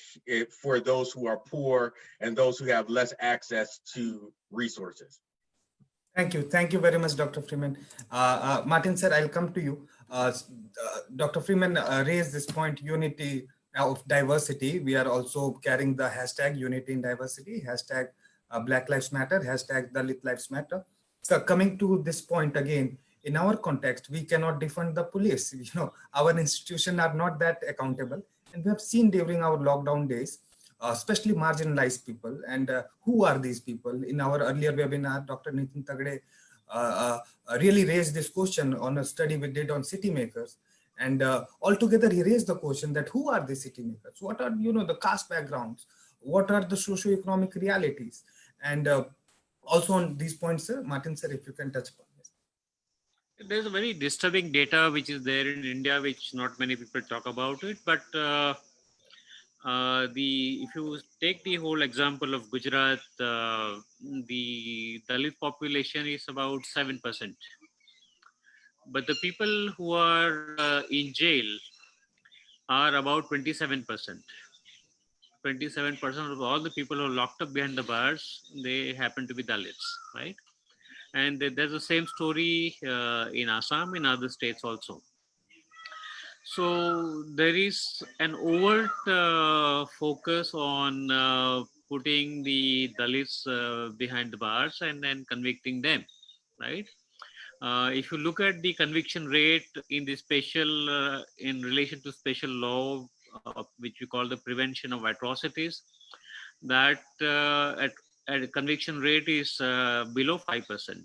S3: for those who are poor and those who have less access to resources.
S1: Thank you very much, Dr. Freeman. Martin sir, I'll come to you. Dr. Freeman raised this point, unity of diversity. We are also carrying the hashtag unity in diversity, hashtag Black Lives Matter, hashtag Dalit Lives Matter. So coming to this point again, in our context, we cannot defund the police. Our institutions are not that accountable. And we have seen during our lockdown days, especially marginalized people. And who are these people? In our earlier webinar, Dr. Nitin Tagade really raised this question on a study we did on city makers. And altogether, he raised the question that who are the city makers? What are, the caste backgrounds? What are the socioeconomic realities? And also on these points, sir, Martin, sir, if you can touch upon this.
S4: There's a very disturbing data which is there in India, which not many people talk about it. But if you take the whole example of Gujarat, the Dalit population is about 7%. But the people who are in jail are about 27%. 27% of all the people who are locked up behind the bars, they happen to be Dalits, right? And there's the same story in Assam, in other states also. So there is an overt focus on putting the Dalits behind the bars and then convicting them, right? If you look at the conviction rate in the special, in relation to special law, which we call the prevention of atrocities, that at a conviction rate is below 5%.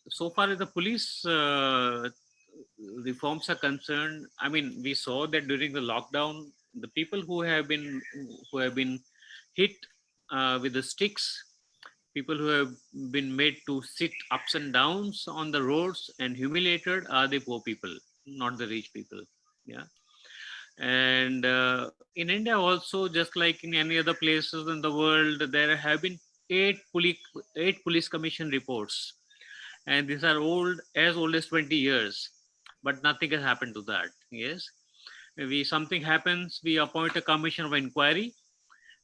S4: So far as the police reforms are concerned, I mean, we saw that during the lockdown, the people who have been hit with the sticks, people who have been made to sit ups and downs on the roads and humiliated are the poor people, not the rich people. Yeah. And in India also, just like in any other places in the world, there have been 8 police commission reports, and these are as old as 20 years, but nothing has happened to that. Yes, something happens, we appoint a commission of inquiry,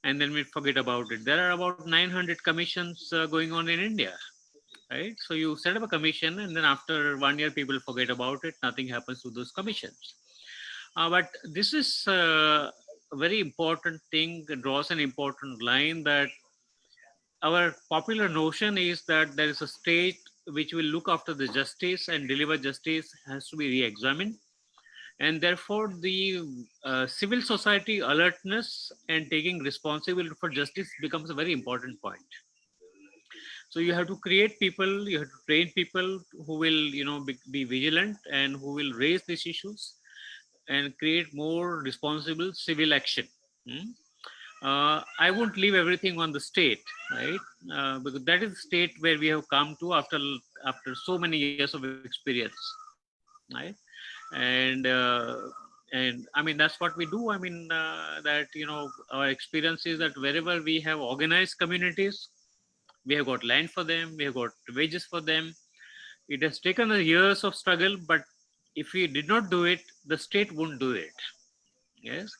S4: and then we forget about it. There are about 900 commissions going on in India, right? So you set up a commission, and then after 1 year, people forget about it. Nothing happens to those commissions. But this is a very important thing, draws an important line, that our popular notion is that there is a state which will look after the justice and deliver justice has to be re-examined. And therefore, the civil society alertness and taking responsibility for justice becomes a very important point. So you have to create people, you have to train people who will, be vigilant and who will raise these issues and create more responsible civil action. Hmm? I won't leave everything on the state, right? Because that is the state where we have come to after so many years of experience, right? And I mean that's what we do. I mean that our experience is that wherever we have organized communities, we have got land for them, we have got wages for them. It has taken years of struggle, but if we did not do it, the state won't do it. Yes,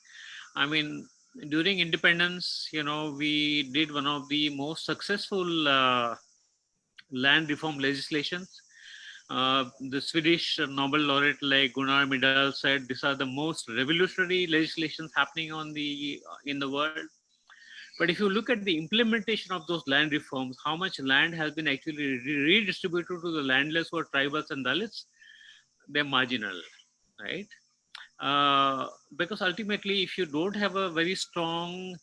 S4: I mean during independence, we did one of the most successful land reform legislations. The Swedish Nobel laureate like Gunnar Myrdal said these are the most revolutionary legislations happening in the world. But if you look at the implementation of those land reforms, how much land has been actually redistributed to the landless or tribals and Dalits, they're marginal, right? Because ultimately, if you don't have a very strong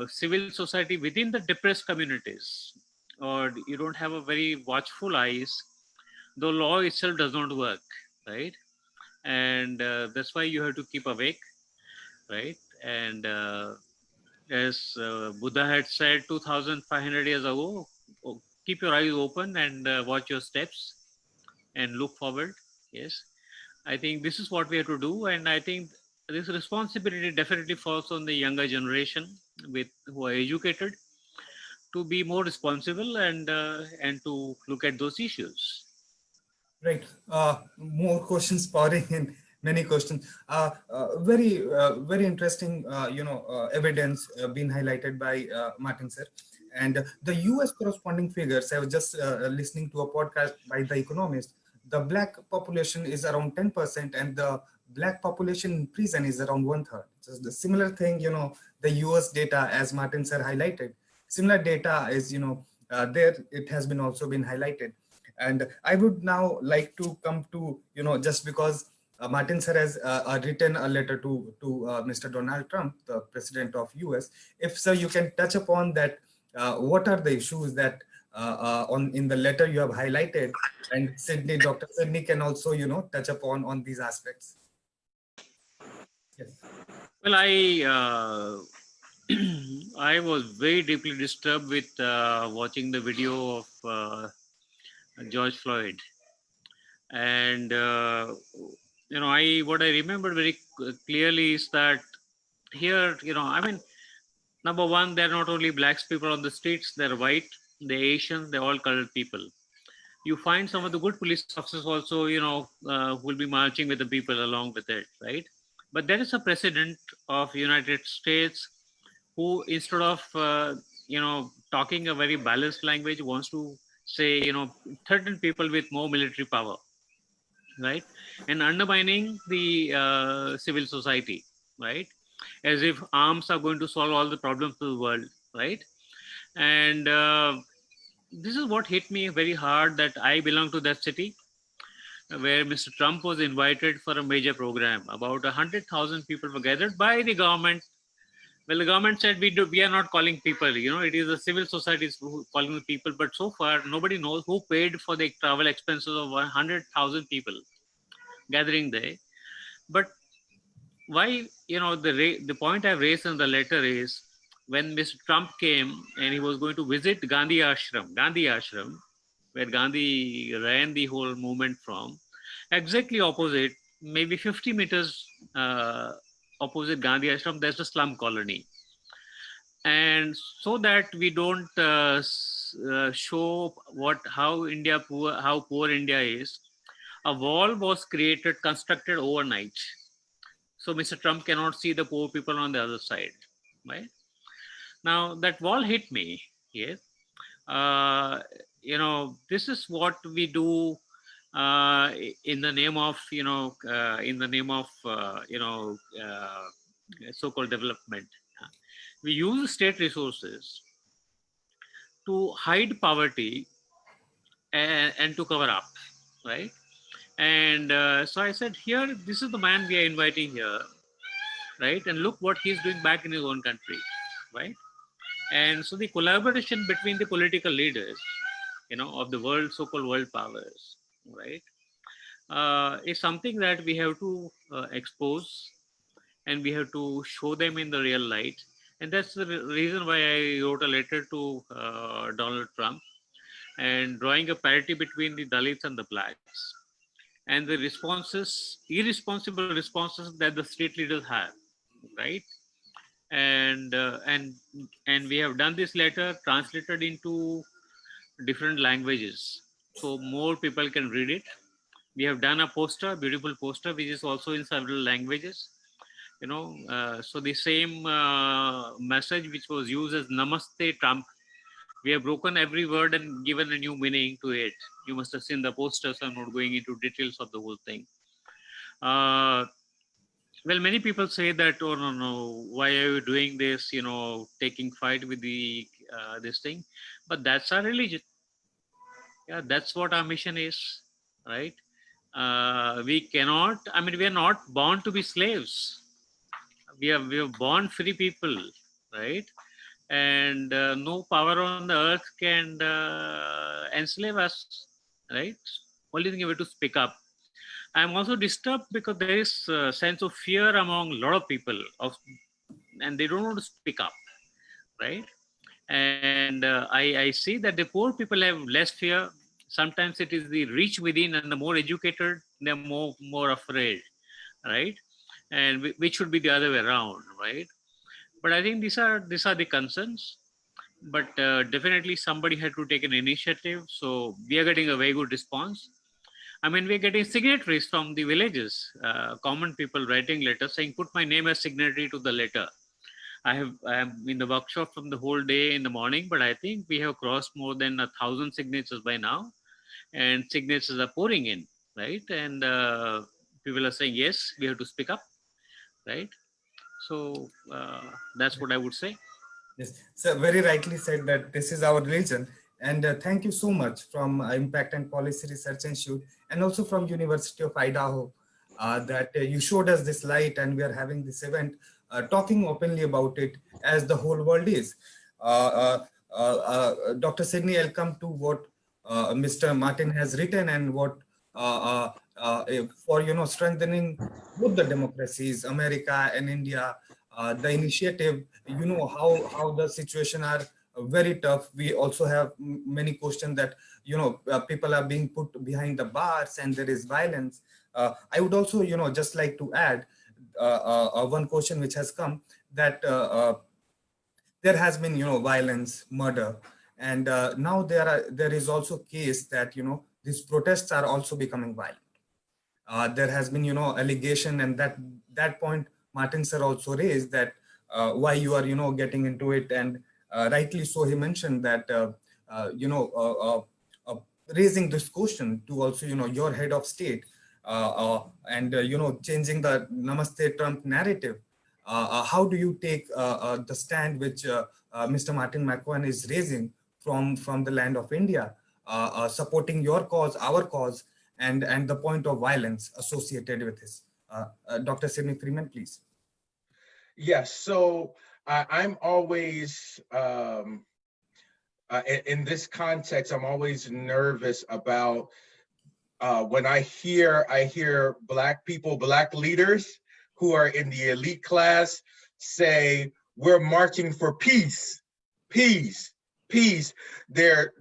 S4: civil society within the depressed communities, or you don't have a very watchful eyes, the law itself does not work, right? And that's why you have to keep awake, right? And as Buddha had said 2,500 years ago, keep your eyes open and watch your steps and look forward. Yes, I think this is what we have to do, and I think this responsibility definitely falls on the younger generation who are educated to be more responsible and to look at those issues.
S1: Right. More questions pouring in, many questions. Very interesting, evidence being highlighted by Martin sir. And the US corresponding figures, I was just listening to a podcast by The Economist. The Black population is around 10%, and the Black population in prison is around 1/3. So the similar thing, the US data, as Martin sir highlighted, similar data is, there, it has been also been highlighted. And I would now like to come to, just because Martin sir has written a letter to Mr. Donald Trump, the president of US. If sir, you can touch upon that, what are the issues that on in the letter you have highlighted, and Dr. Sydney can also, touch upon on these aspects. Yes.
S4: Well, I was very deeply disturbed with watching the video of George Floyd, and what I remember very clearly is that here, I mean, number one, they're not only black people on the streets; they're white, they're Asian, they're all colored people. You find some of the good police officers also, who will be marching with the people along with it, right? But there is a precedent of United States who, instead of talking a very balanced language, wants to say threaten people with more military power, right? And undermining the civil society, right? As if arms are going to solve all the problems of the world, right? And this is what hit me very hard, that I belong to that city where Mr. Trump was invited for a major program. About 100,000 people were gathered by the government. Well, the government said we are not calling people. It is the civil societies who calling the people. But so far, nobody knows who paid for the travel expenses of 100,000 people gathering there. But why? The point I've raised in the letter is, when Mr. Trump came and he was going to visit Gandhi Ashram, where Gandhi ran the whole movement from, exactly opposite, maybe 50 meters opposite Gandhi Ashram, there's a slum colony. And so that we don't show how poor India is, a wall was constructed overnight. So Mr. Trump cannot see the poor people on the other side, right? Now that wall hit me. Yes, this is what we do in the name of so-called development. We use state resources to hide poverty and to cover up, right? And so I said, here, this is the man we are inviting here, right? And look what he's doing back in his own country, right? And so the collaboration between the political leaders, of the world, so-called world powers, right, is something that we have to expose, and we have to show them in the real light. And that's the reason why I wrote a letter to Donald Trump, and drawing a parity between the Dalits and the blacks, and the responses, irresponsible responses that the state leaders have, right? And we have done this letter translated into different languages, so more people can read it. We have done a poster, beautiful poster, which is also in several languages. So the same message which was used as Namaste Trump, we have broken every word and given a new meaning to it. You must have seen the posters. I'm not going into details of the whole thing. Well, many people say that, oh no, why are you doing this? Taking fight with the this thing, but that's our religion. Yeah, that's what our mission is, right? We cannot. I mean, we are not born to be slaves. We are born free people, right? And no power on the earth can enslave us, right? Only thing we have to speak up. I'm also disturbed because there is a sense of fear among a lot of people, and they don't want to speak up, right? And I see that the poor people have less fear. Sometimes it is the rich within, and the more educated, they're more afraid, right? And which should be the other way around, right? But I think these are the concerns. But definitely somebody had to take an initiative. So we are getting a very good response. I mean, we're getting signatories from the villages, common people writing letters saying, put my name as signatory to the letter. I am in the workshop from the whole day in the morning, but I think we have crossed more than 1,000 signatures by now, and signatures are pouring in, right? And people are saying, yes, we have to speak up, right? So that's what I would say.
S1: Yes, so very rightly said that this is our religion. And thank you so much from Impact and Policy Research Institute, and also from University of Idaho, that you showed us this light, and we are having this event talking openly about it as the whole world is. Dr. Sidney, I'll come to what Mr. Martin has written, and what for strengthening both the democracies, America and India. The initiative, how the situation are very tough. We also have many questions that people are being put behind the bars and there is violence. I would also just like to add one question which has come, that there has been violence, murder, and now there is also case that these protests are also becoming violent. There has been allegation, and that point Martin sir also raised, that why you are getting into it, and rightly so he mentioned that raising this question to also your head of state, and changing the Namaste Trump narrative. How do you take the stand which Mr. Martin Macwan is raising from the land of India, supporting your cause, our cause, and the point of violence associated with this? Dr. Simi Freeman, please.
S3: Yes, so I'm always, in this context, I'm always nervous about when I hear Black people, Black leaders who are in the elite class say, we're marching for peace, peace, peace. They're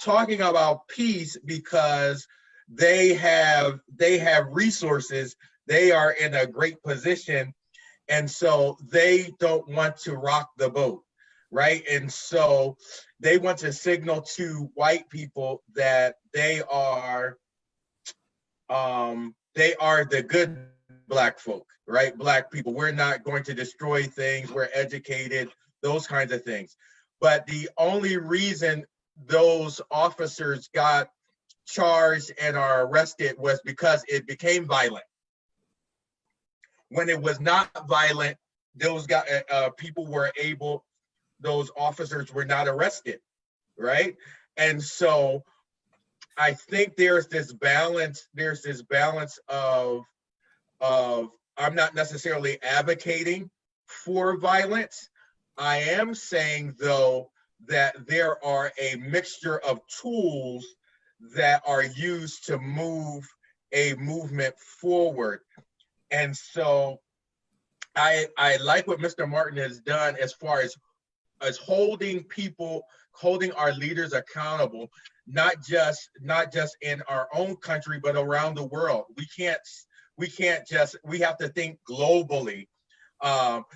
S3: talking about peace because they have resources. They are in a great position, and so they don't want to rock the boat, right? And so they want to signal to white people that they are the good Black folk, right? Black people. We're not going to destroy things. We're educated, those kinds of things. But the only reason those officers got charged and are arrested was because it became violent. When it was not violent, those people were able, those officers were not arrested, right? And so I think there's this balance of I'm not necessarily advocating for violence, I am saying, though, that there are a mixture of tools that are used to move a movement forward. And so I like what Mr. Martin has done as far as holding people, holding our leaders accountable, not just in our own country, but around the world. We have to think globally.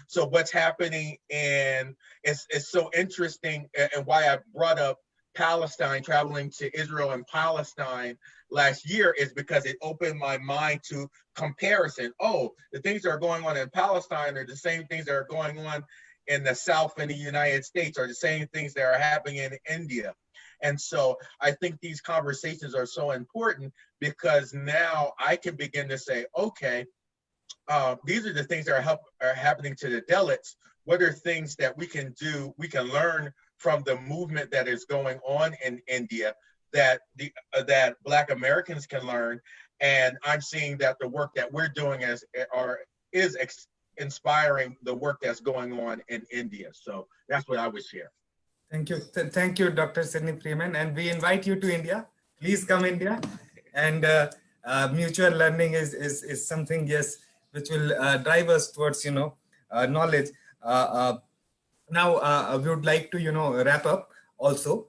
S3: So what's happening, and it's so interesting, and why I brought up Palestine, traveling to Israel and Palestine last year, is because it opened my mind to comparison. Oh, the things that are going on in Palestine are the same things that are going on in the South in the United States, are the same things that are happening in India. And so I think these conversations are so important, because now I can begin to say, okay, these are the things that are happening to the Dalits. What are things that we can do, we can learn from the movement that is going on in India, that Black Americans can learn. And I'm seeing that the work that we're doing is inspiring the work that's going on in India. So that's what I would share.
S1: Thank you. Thank you, Dr. Sidney Freeman. And we invite you to India. Please come India. And mutual learning is something, yes, which will drive us towards, knowledge. Now, we would like to, wrap up also.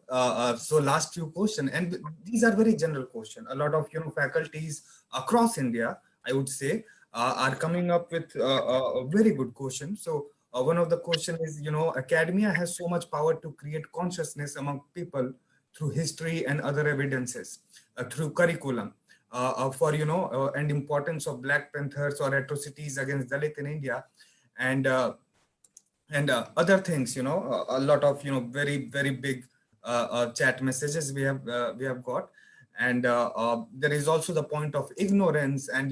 S1: So last few questions, and these are very general questions. A lot of, faculties across India, I would say, are coming up with a very good question. So one of the question is, academia has so much power to create consciousness among people through history and other evidences, through curriculum, for, and importance of Black Panthers or atrocities against Dalit in India, and other things, a lot of, very, very big chat messages we have got. And there is also the point of ignorance and,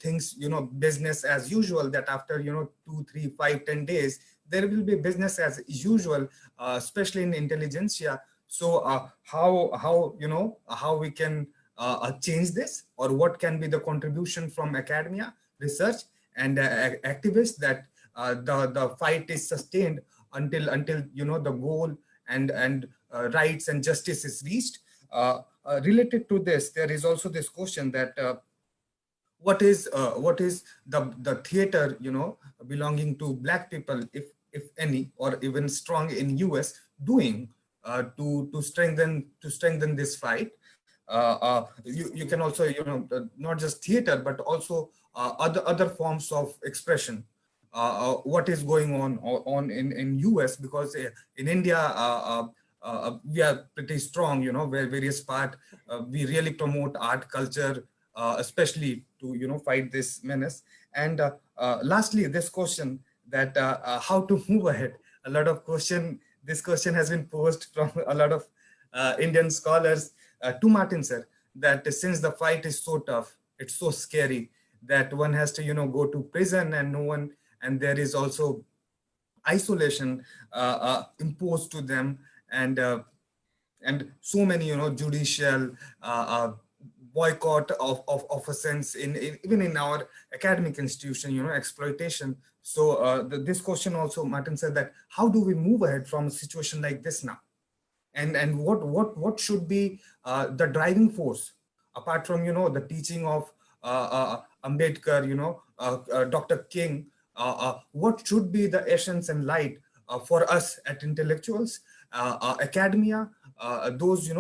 S1: things, business as usual, that after, 2, 3, 5, 10 days, there will be business as usual, especially in intelligentsia. So how we can change this, or what can be the contribution from academia, research, and activists, that the fight is sustained until the goal and rights and justice is reached. Related to this, there is also this question that what is the theater belonging to Black people, if any, or even strong in US, doing to strengthen this fight. You can also not just theater, but also other forms of expression. What is going on in US, because in India we are pretty strong, where various part we really promote art, culture, especially to fight this menace. And lastly, this question that how to move ahead. A lot of this question has been posed from a lot of Indian scholars to Martin sir, that since the fight is so tough, it's so scary, that one has to go to prison, and no one, and there is also isolation imposed to them, and so many judicial boycott of a sense in even in our academic institution, exploitation. So this question also, Martin said, that how do we move ahead from a situation like this now, and what should be the driving force, apart from the teaching of Ambedkar, Dr. King, what should be the essence and light for us at intellectuals, academia, those in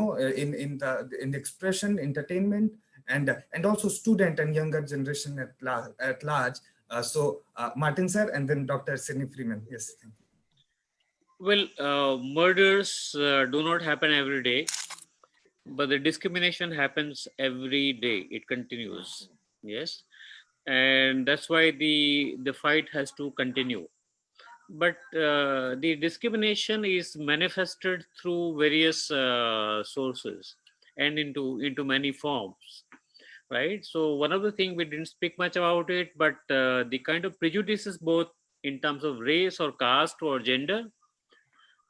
S1: the expression, entertainment, and also student and younger generation at large. So Martin sir, and then Dr. Sidney Freeman. Yes. Thank you.
S4: Well, murders do not happen every day, but the discrimination happens every day. It continues. Yes, and that's why the fight has to continue. But the discrimination is manifested through various sources and into many forms, right? So one of the things, we didn't speak much about it, but the kind of prejudices, both in terms of race or caste or gender,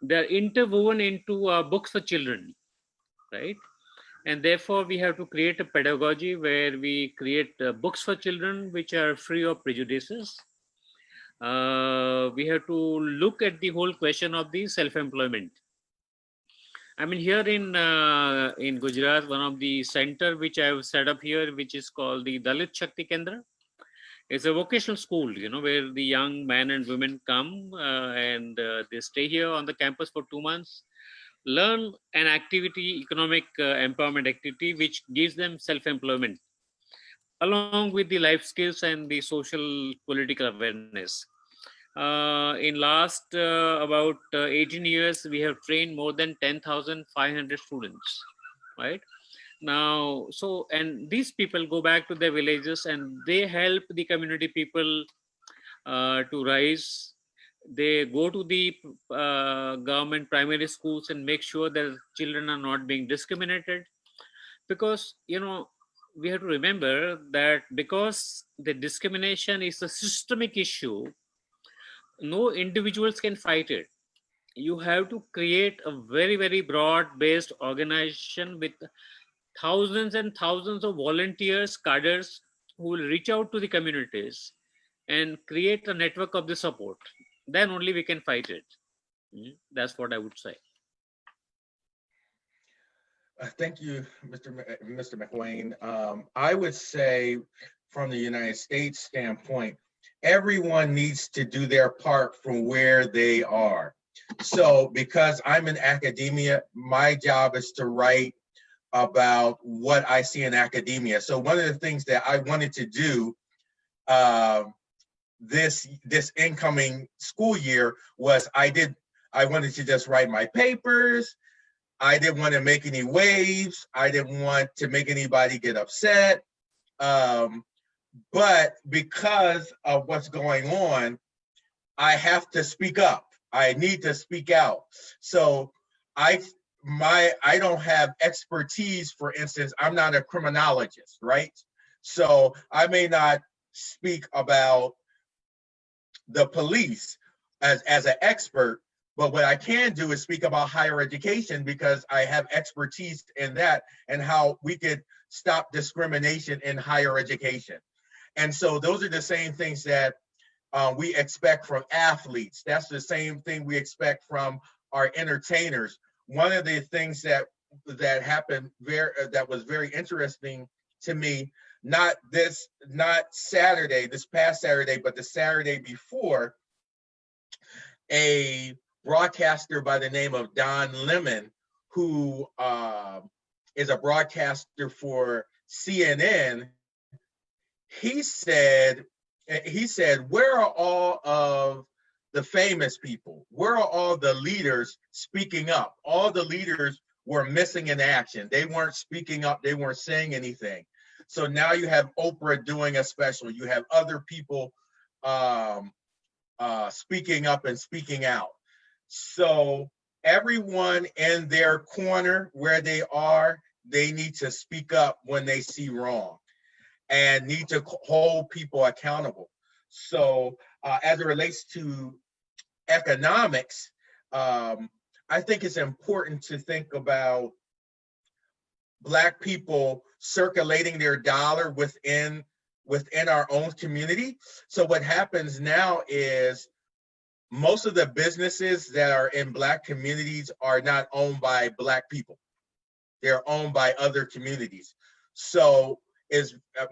S4: they're interwoven into books for children, right? And therefore we have to create a pedagogy where we create books for children which are free of prejudices. we have to look at the whole question of the self-employment. I mean, here in Gujarat, one of the center which I have set up here, which is called the Dalit Shakti Kendra, it's a vocational school, where the young men and women come and they stay here on the campus for 2 months, learn an activity, economic empowerment activity, which gives them self-employment, along with the life skills and the social political awareness. In last about 18 years, we have trained more than 10,500 students, right? Now, so, and these people go back to their villages and they help the community people to rise. They go to the government primary schools and make sure that children are not being discriminated. Because, we have to remember that because the discrimination is a systemic issue, no individuals can fight it. You have to create a very, very broad-based organization with thousands and thousands of volunteers, cadres, who will reach out to the communities and create a network of the support. Then only we can fight it. That's what I would say.
S3: Thank you, Mr. McWane. I would say from the United States standpoint, everyone needs to do their part from where they are. So because I'm in academia, my job is to write about what I see in academia. So one of the things that I wanted to do this incoming school year was I wanted to just write my papers. I didn't want to make any waves. I didn't want to make anybody get upset. But because of what's going on, I have to speak up. I need to speak out. So I don't have expertise. For instance, I'm not a criminologist, right? So I may not speak about the police as an expert, but what I can do is speak about higher education because I have expertise in that and how we could stop discrimination in higher education. And so those are the same things that we expect from athletes. That's the same thing we expect from our entertainers. One of the things that happened that was very interesting to me, not Saturday, this past Saturday, but the Saturday before, a broadcaster by the name of Don Lemon, who is a broadcaster for CNN, he said, where are all of the famous people? Where are all the leaders speaking up? All the leaders were missing in action. They weren't speaking up. They weren't saying anything. So now you have Oprah doing a special. You have other people speaking up and speaking out. So everyone in their corner where they are, they need to speak up when they see wrong and need to hold people accountable. So as it relates to economics, I think it's important to think about Black people circulating their dollar within our own community. So what happens now is most of the businesses that are in Black communities are not owned by Black people. They're owned by other communities. So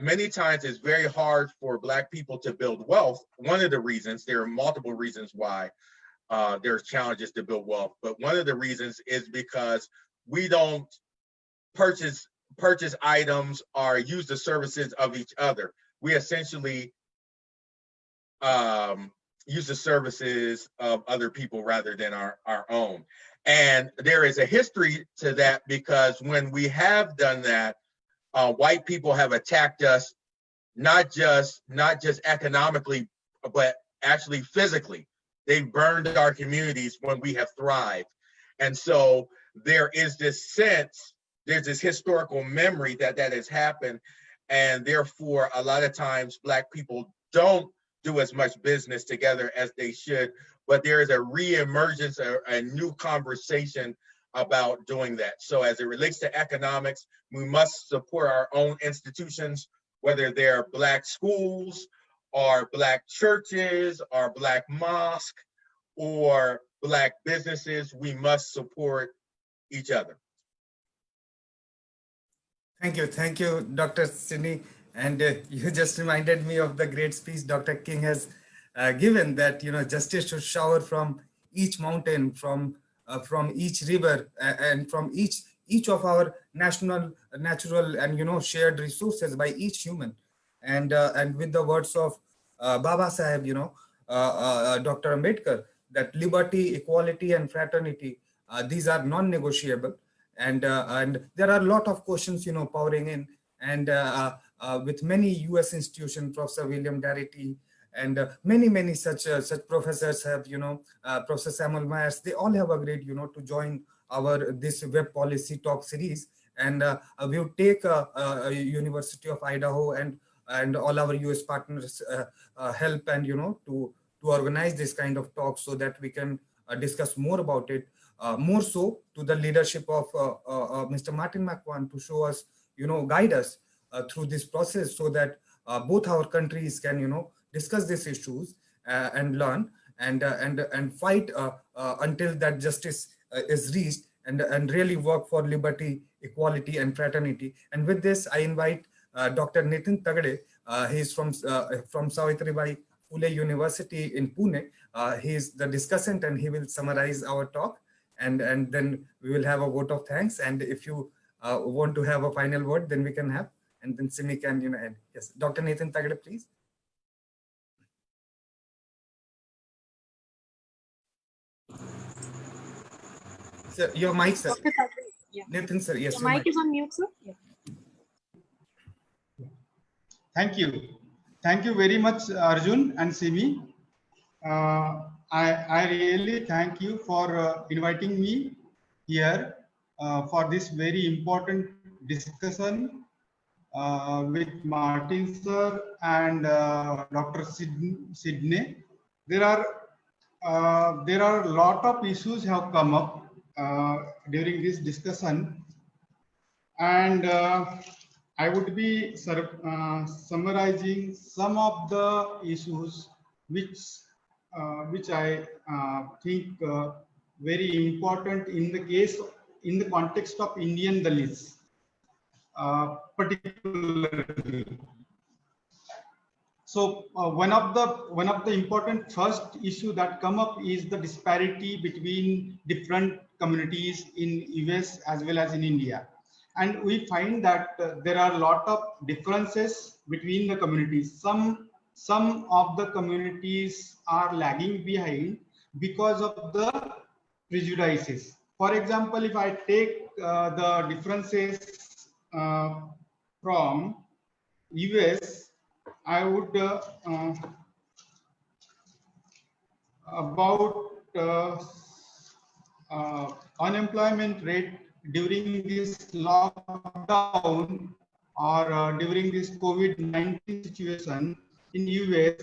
S3: many times it's very hard for Black people to build wealth. One of the reasons, there are multiple reasons why there's challenges to build wealth, but one of the reasons is because we don't purchase items or use the services of each other. We essentially use the services of other people rather than our own. And there is a history to that because when we have done that, white people have attacked us, not just economically, but actually physically. They burned our communities when we have thrived. And so there is this sense, there's this historical memory that has happened. And therefore, a lot of times Black people don't do as much business together as they should, but there is a reemergence, a new conversation about doing that. So as it relates to economics, we must support our own institutions, whether they're Black schools our Black churches, our Black mosque, or Black businesses. We must support each other.
S1: Thank you, Dr. Simi. And you just reminded me of the great speech Dr. King has given, that justice should shower from each mountain, from each river, and from each of our natural and shared resources by each human. And with the words of Baba Saheb, Dr. Ambedkar, that liberty, equality, and fraternity, these are non-negotiable. And there are a lot of questions pouring in, and with many US institutions, Professor William Darity, and many such professors have, Professor Samuel Myers, they all have agreed to join our this web policy talk series. And we will take University of Idaho and all our US partners help, and to organize this kind of talk, so that we can discuss more about it. More so to the leadership of Mr. Martin Macwan, to show us, guide us through this process, so that both our countries can, discuss these issues and learn and fight until that justice is reached, and really work for liberty, equality, and fraternity. And with this, I invite Dr. Nitin Tagade. He is from Savitribai Phule University in Pune. He is the discussant, and he will summarize our talk. And then we will have a vote of thanks. And if you want to have a final word, then we can have, and then Simi can end. Yes, Dr. Nathan Tagade, please. Sir, your mic, sir.
S2: Yeah.
S1: Nathan, sir, yes.
S2: Your mic is on mute, sir. Yeah.
S5: Thank you very much, Arjun and Simi. I really thank you for inviting me here for this very important discussion with Martin sir and Dr. Sidney. There are a lot of issues have come up during this discussion, and I would be summarizing some of the issues which I think very important in the context of Indian Dalits, particularly. So one of the important first issue that come up is the disparity between different communities in US as well as in India. And we find that there are a lot of differences between the communities. Some of the communities are lagging behind because of the prejudices. For example, if I take the differences from US, I would about unemployment rate during this lockdown or during this COVID-19 situation in US,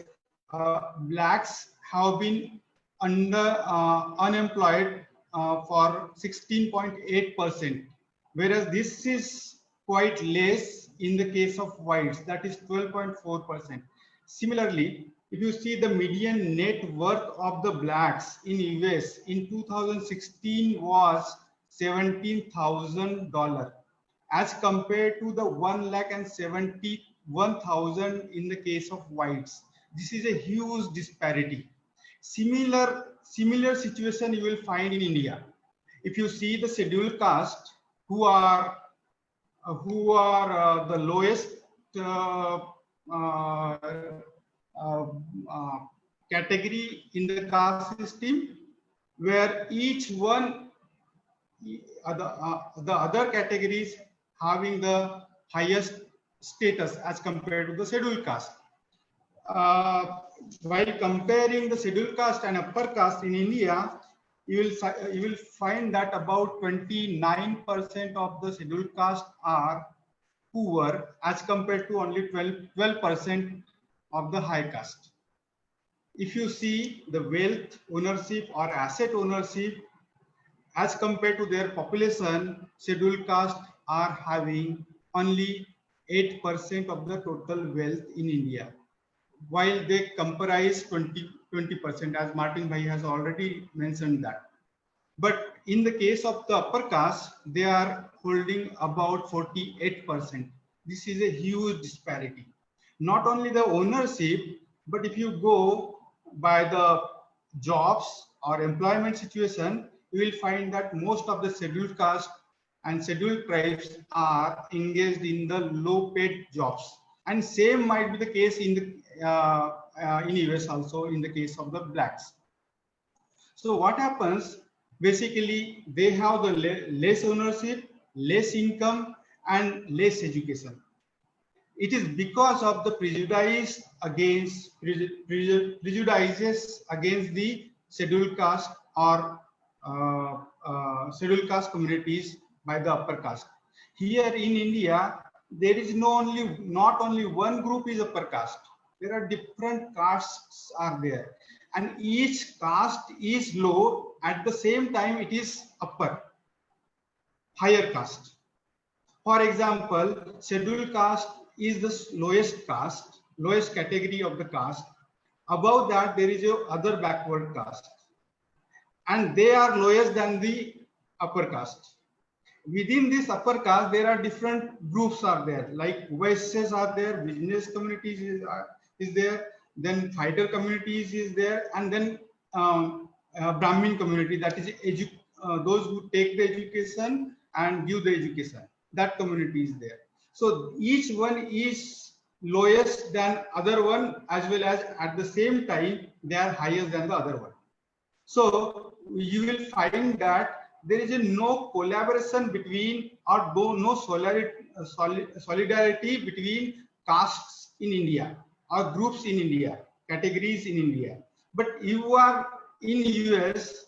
S5: blacks have been unemployed for 16.8%, whereas this is quite less in the case of whites, that is 12.4%. Similarly, if you see the median net worth of the blacks in US in 2016 was $17,000 as compared to the 1,71,000 in the case of whites. This is a huge disparity. Similar situation you will find in India. If you see the scheduled caste, who are the lowest category in the caste system, where each one the other categories having the highest status as compared to the scheduled caste. While comparing the scheduled caste and upper caste in India, you will find that about 29% of the scheduled caste are poor as compared to only 12% of the high caste. If you see the wealth ownership or asset ownership as compared to their population, scheduled caste are having only 8% of the total wealth in India. while they comprise 20%, as Martin Bhai has already mentioned that. But in the case of the upper caste, they are holding about 48%. This is a huge disparity. Not only the ownership, but if you go by the jobs or employment situation, you will find that most of the scheduled caste and scheduled tribes are engaged in the low paid jobs. And same might be the case in the in US also in the case of the blacks. So what happens? Basically, they have the less ownership, less income, and less education. It is because of the prejudices against the scheduled caste or scheduled caste communities by the upper caste. Here in India, there is not only one group is upper caste. There are different castes are there, and each caste is low. At the same time, it is upper, higher caste. For example, scheduled caste is the lowest caste, lowest category of the caste. Above that, there is a other backward caste, and they are lowest than the upper caste. Within this upper caste, there are different groups are there, like Vaishyas are there, business communities is there, then fighter communities is there, and then Brahmin community, that is those who take the education and give the education. That community is there. So each one is lowest than other one, as well as at the same time they are higher than the other one. So you will find that there is no collaboration between or no solidarity between castes in India or groups in India, categories in India. But you are in US,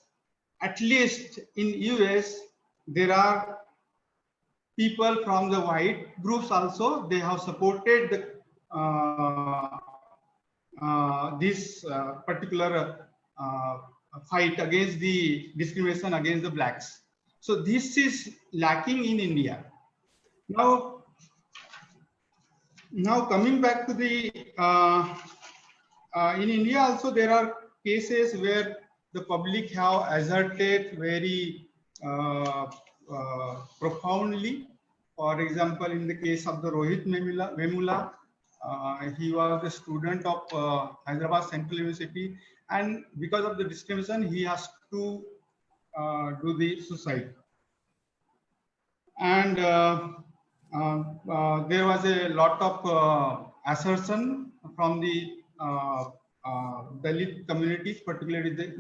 S5: at least in US, there are people from the white groups also. They have supported the, this particular fight against the discrimination against the blacks. So this is lacking in India. Now coming back to the in India also there are cases where the public have asserted very profoundly. For example, in the case of the Rohit Vemula, he was a student of Hyderabad Central University, and because of the discrimination, he has to do the suicide. And there was a lot of assertion from the Dalit communities, particularly the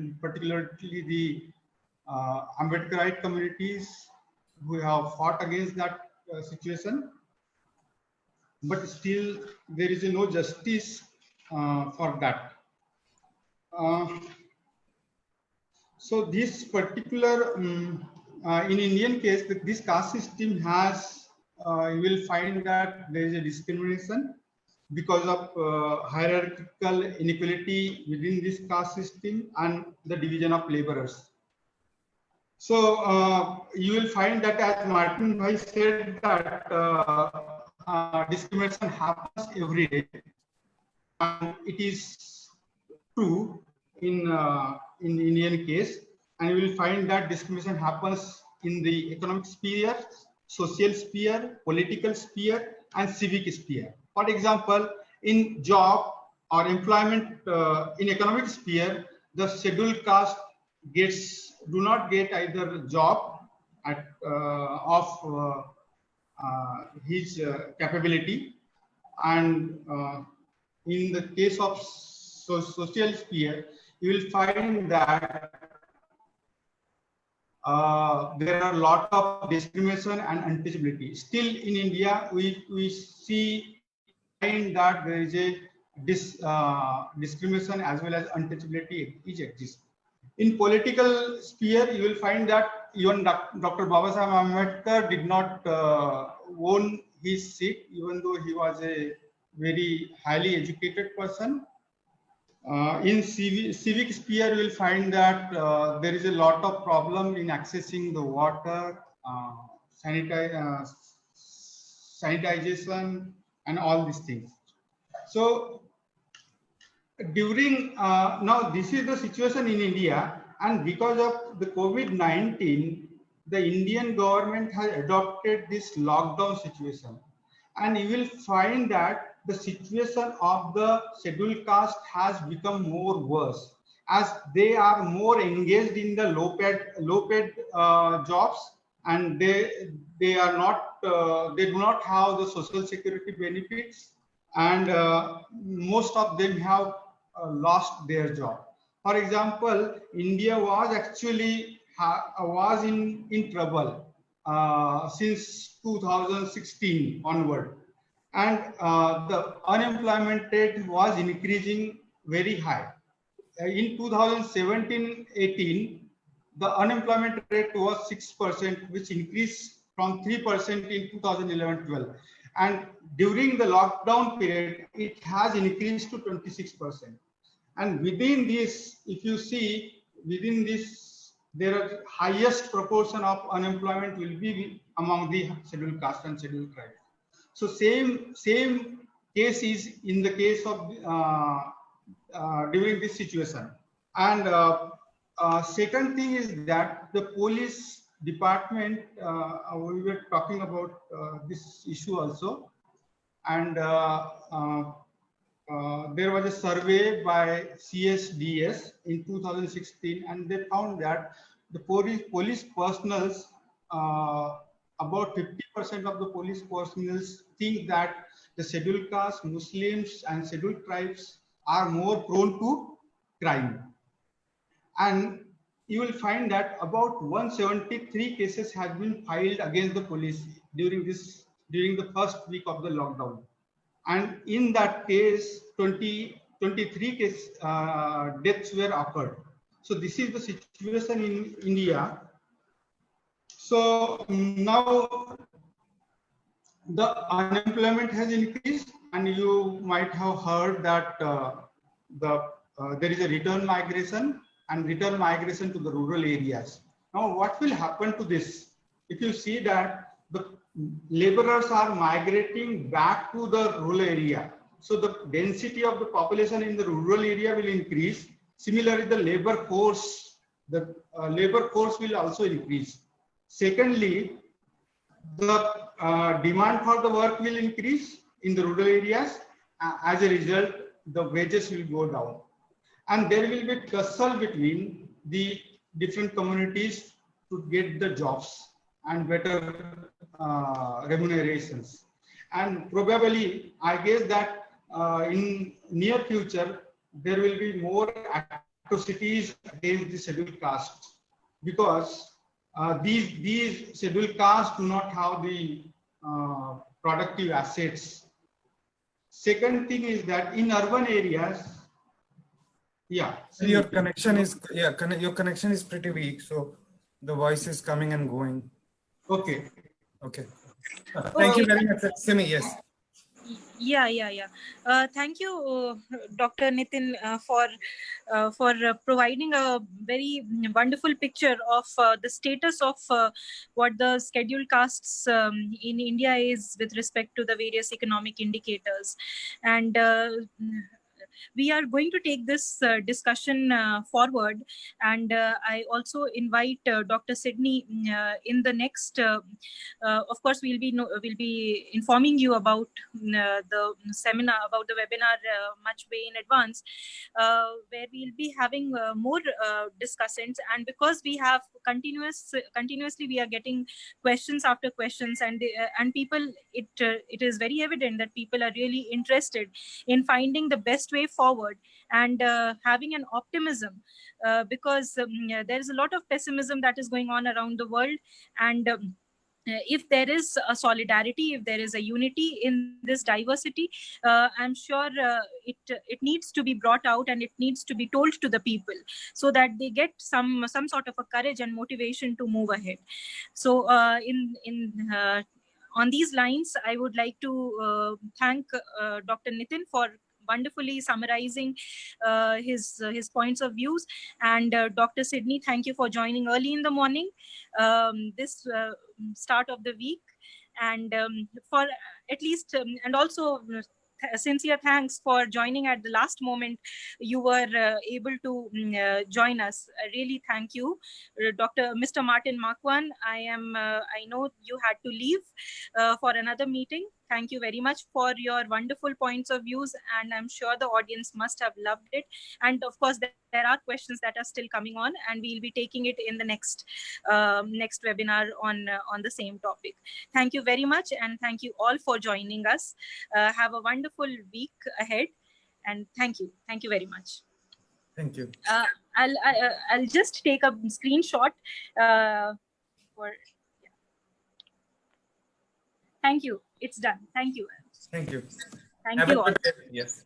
S5: Ambedkarite communities, who have fought against that situation. But still, there is no justice for that. So this particular in Indian case, this caste system has you will find that there is a discrimination because of hierarchical inequality within this caste system and the division of laborers. So you will find that, as Martin Bhai said, that discrimination happens every day, and it is true in Indian case, and you will find that discrimination happens in the economic sphere, social sphere, political sphere, and civic sphere. For example, in job or employment in economic sphere, the scheduled caste do not get either job at of his capability, and in the case of social sphere, you will find that there are a lot of discrimination and untouchability. Still in India, we find that there is a discrimination as well as untouchability each exists. In political sphere, you will find that even Dr. Babasaheb Ambedkar did not own his seat, even though he was a very highly educated person. In civic sphere, you will find that there is a lot of problem in accessing the water, sanitization, and all these things. So during now this is the situation in India, and because of the COVID-19, the Indian government has adopted this lockdown situation, and you will find that the situation of the scheduled caste has become more worse as they are more engaged in the low-paid jobs, and they are not they do not have the social security benefits, and most of them have lost their job. For example, India was actually was in trouble since 2016 onward, and the unemployment rate was increasing very high. In 2017-18, the unemployment rate was 6%, which increased from 3% in 2011-12. And during the lockdown period, it has increased to 26%. And within this, if you see, within this, there are highest proportion of unemployment will be among the scheduled caste and scheduled tribe. So same case is in the case of during this situation. And second thing is that the police department, we were talking about this issue also, and there was a survey by CSDS in 2016, and they found that the police personals, about 50% of the police personals think that the scheduled caste, Muslims, and scheduled tribes are more prone to crime. And you will find that about 173 cases have been filed against the police during the first week of the lockdown. And in that case, 23 case deaths were occurred. So this is the situation in India. So now the unemployment has increased, and you might have heard that there is a return migration to the rural areas. Now, what will happen to this? If you see that the laborers are migrating back to the rural area, so the density of the population in the rural area will increase. Similarly, the labor force will also increase. Secondly, the demand for the work will increase in the rural areas. As a result, the wages will go down, and there will be tussle between the different communities to get the jobs and better remunerations. And probably, I guess that in near future, there will be more atrocities against the scheduled caste, because these scheduled castes do not have the productive assets. Second thing is that in urban areas,
S1: your connection is your connection is pretty weak, so the voice is coming and going.
S5: Okay.
S1: Thank you very much, Simi. Yes.
S2: Thank you, Dr. Nitin, for providing a very wonderful picture of the status of what the scheduled castes in India is with respect to the various economic indicators. And we are going to take this discussion forward, and I also invite Dr. Sydney in the next. Of course, we'll be informing you about the seminar, about the webinar much way in advance, where we'll be having more discussants. And because we have continuously we are getting questions after questions, and people, it is very evident that people are really interested in finding the best way forward and having an optimism, because there is a lot of pessimism that is going on around the world. And if there is a solidarity, if there is a unity in this diversity, I'm sure it needs to be brought out, and it needs to be told to the people so that they get some sort of a courage and motivation to move ahead. So on these lines, I would like to thank Dr. Nitin for wonderfully summarizing his points of views. And Dr. Sydney, thank you for joining early in the morning, this start of the week, and for at least, and also sincere thanks for joining at the last moment. You were able to join us. Really, thank you, Mr. Martin Macwan. I know you had to leave for another meeting. Thank you very much for your wonderful points of views, and I'm sure the audience must have loved it. And of course, there are questions that are still coming on, and we'll be taking it in the next webinar on the same topic. Thank you very much, and thank you all for joining us. Have a wonderful week ahead, and thank you very much.
S1: Thank you.
S2: I'll just take a screenshot for. Yeah. Thank you. It's done. Thank you.
S1: Thank you.
S2: Thank
S1: Have
S2: you
S1: a
S2: all.
S1: good day. Yes.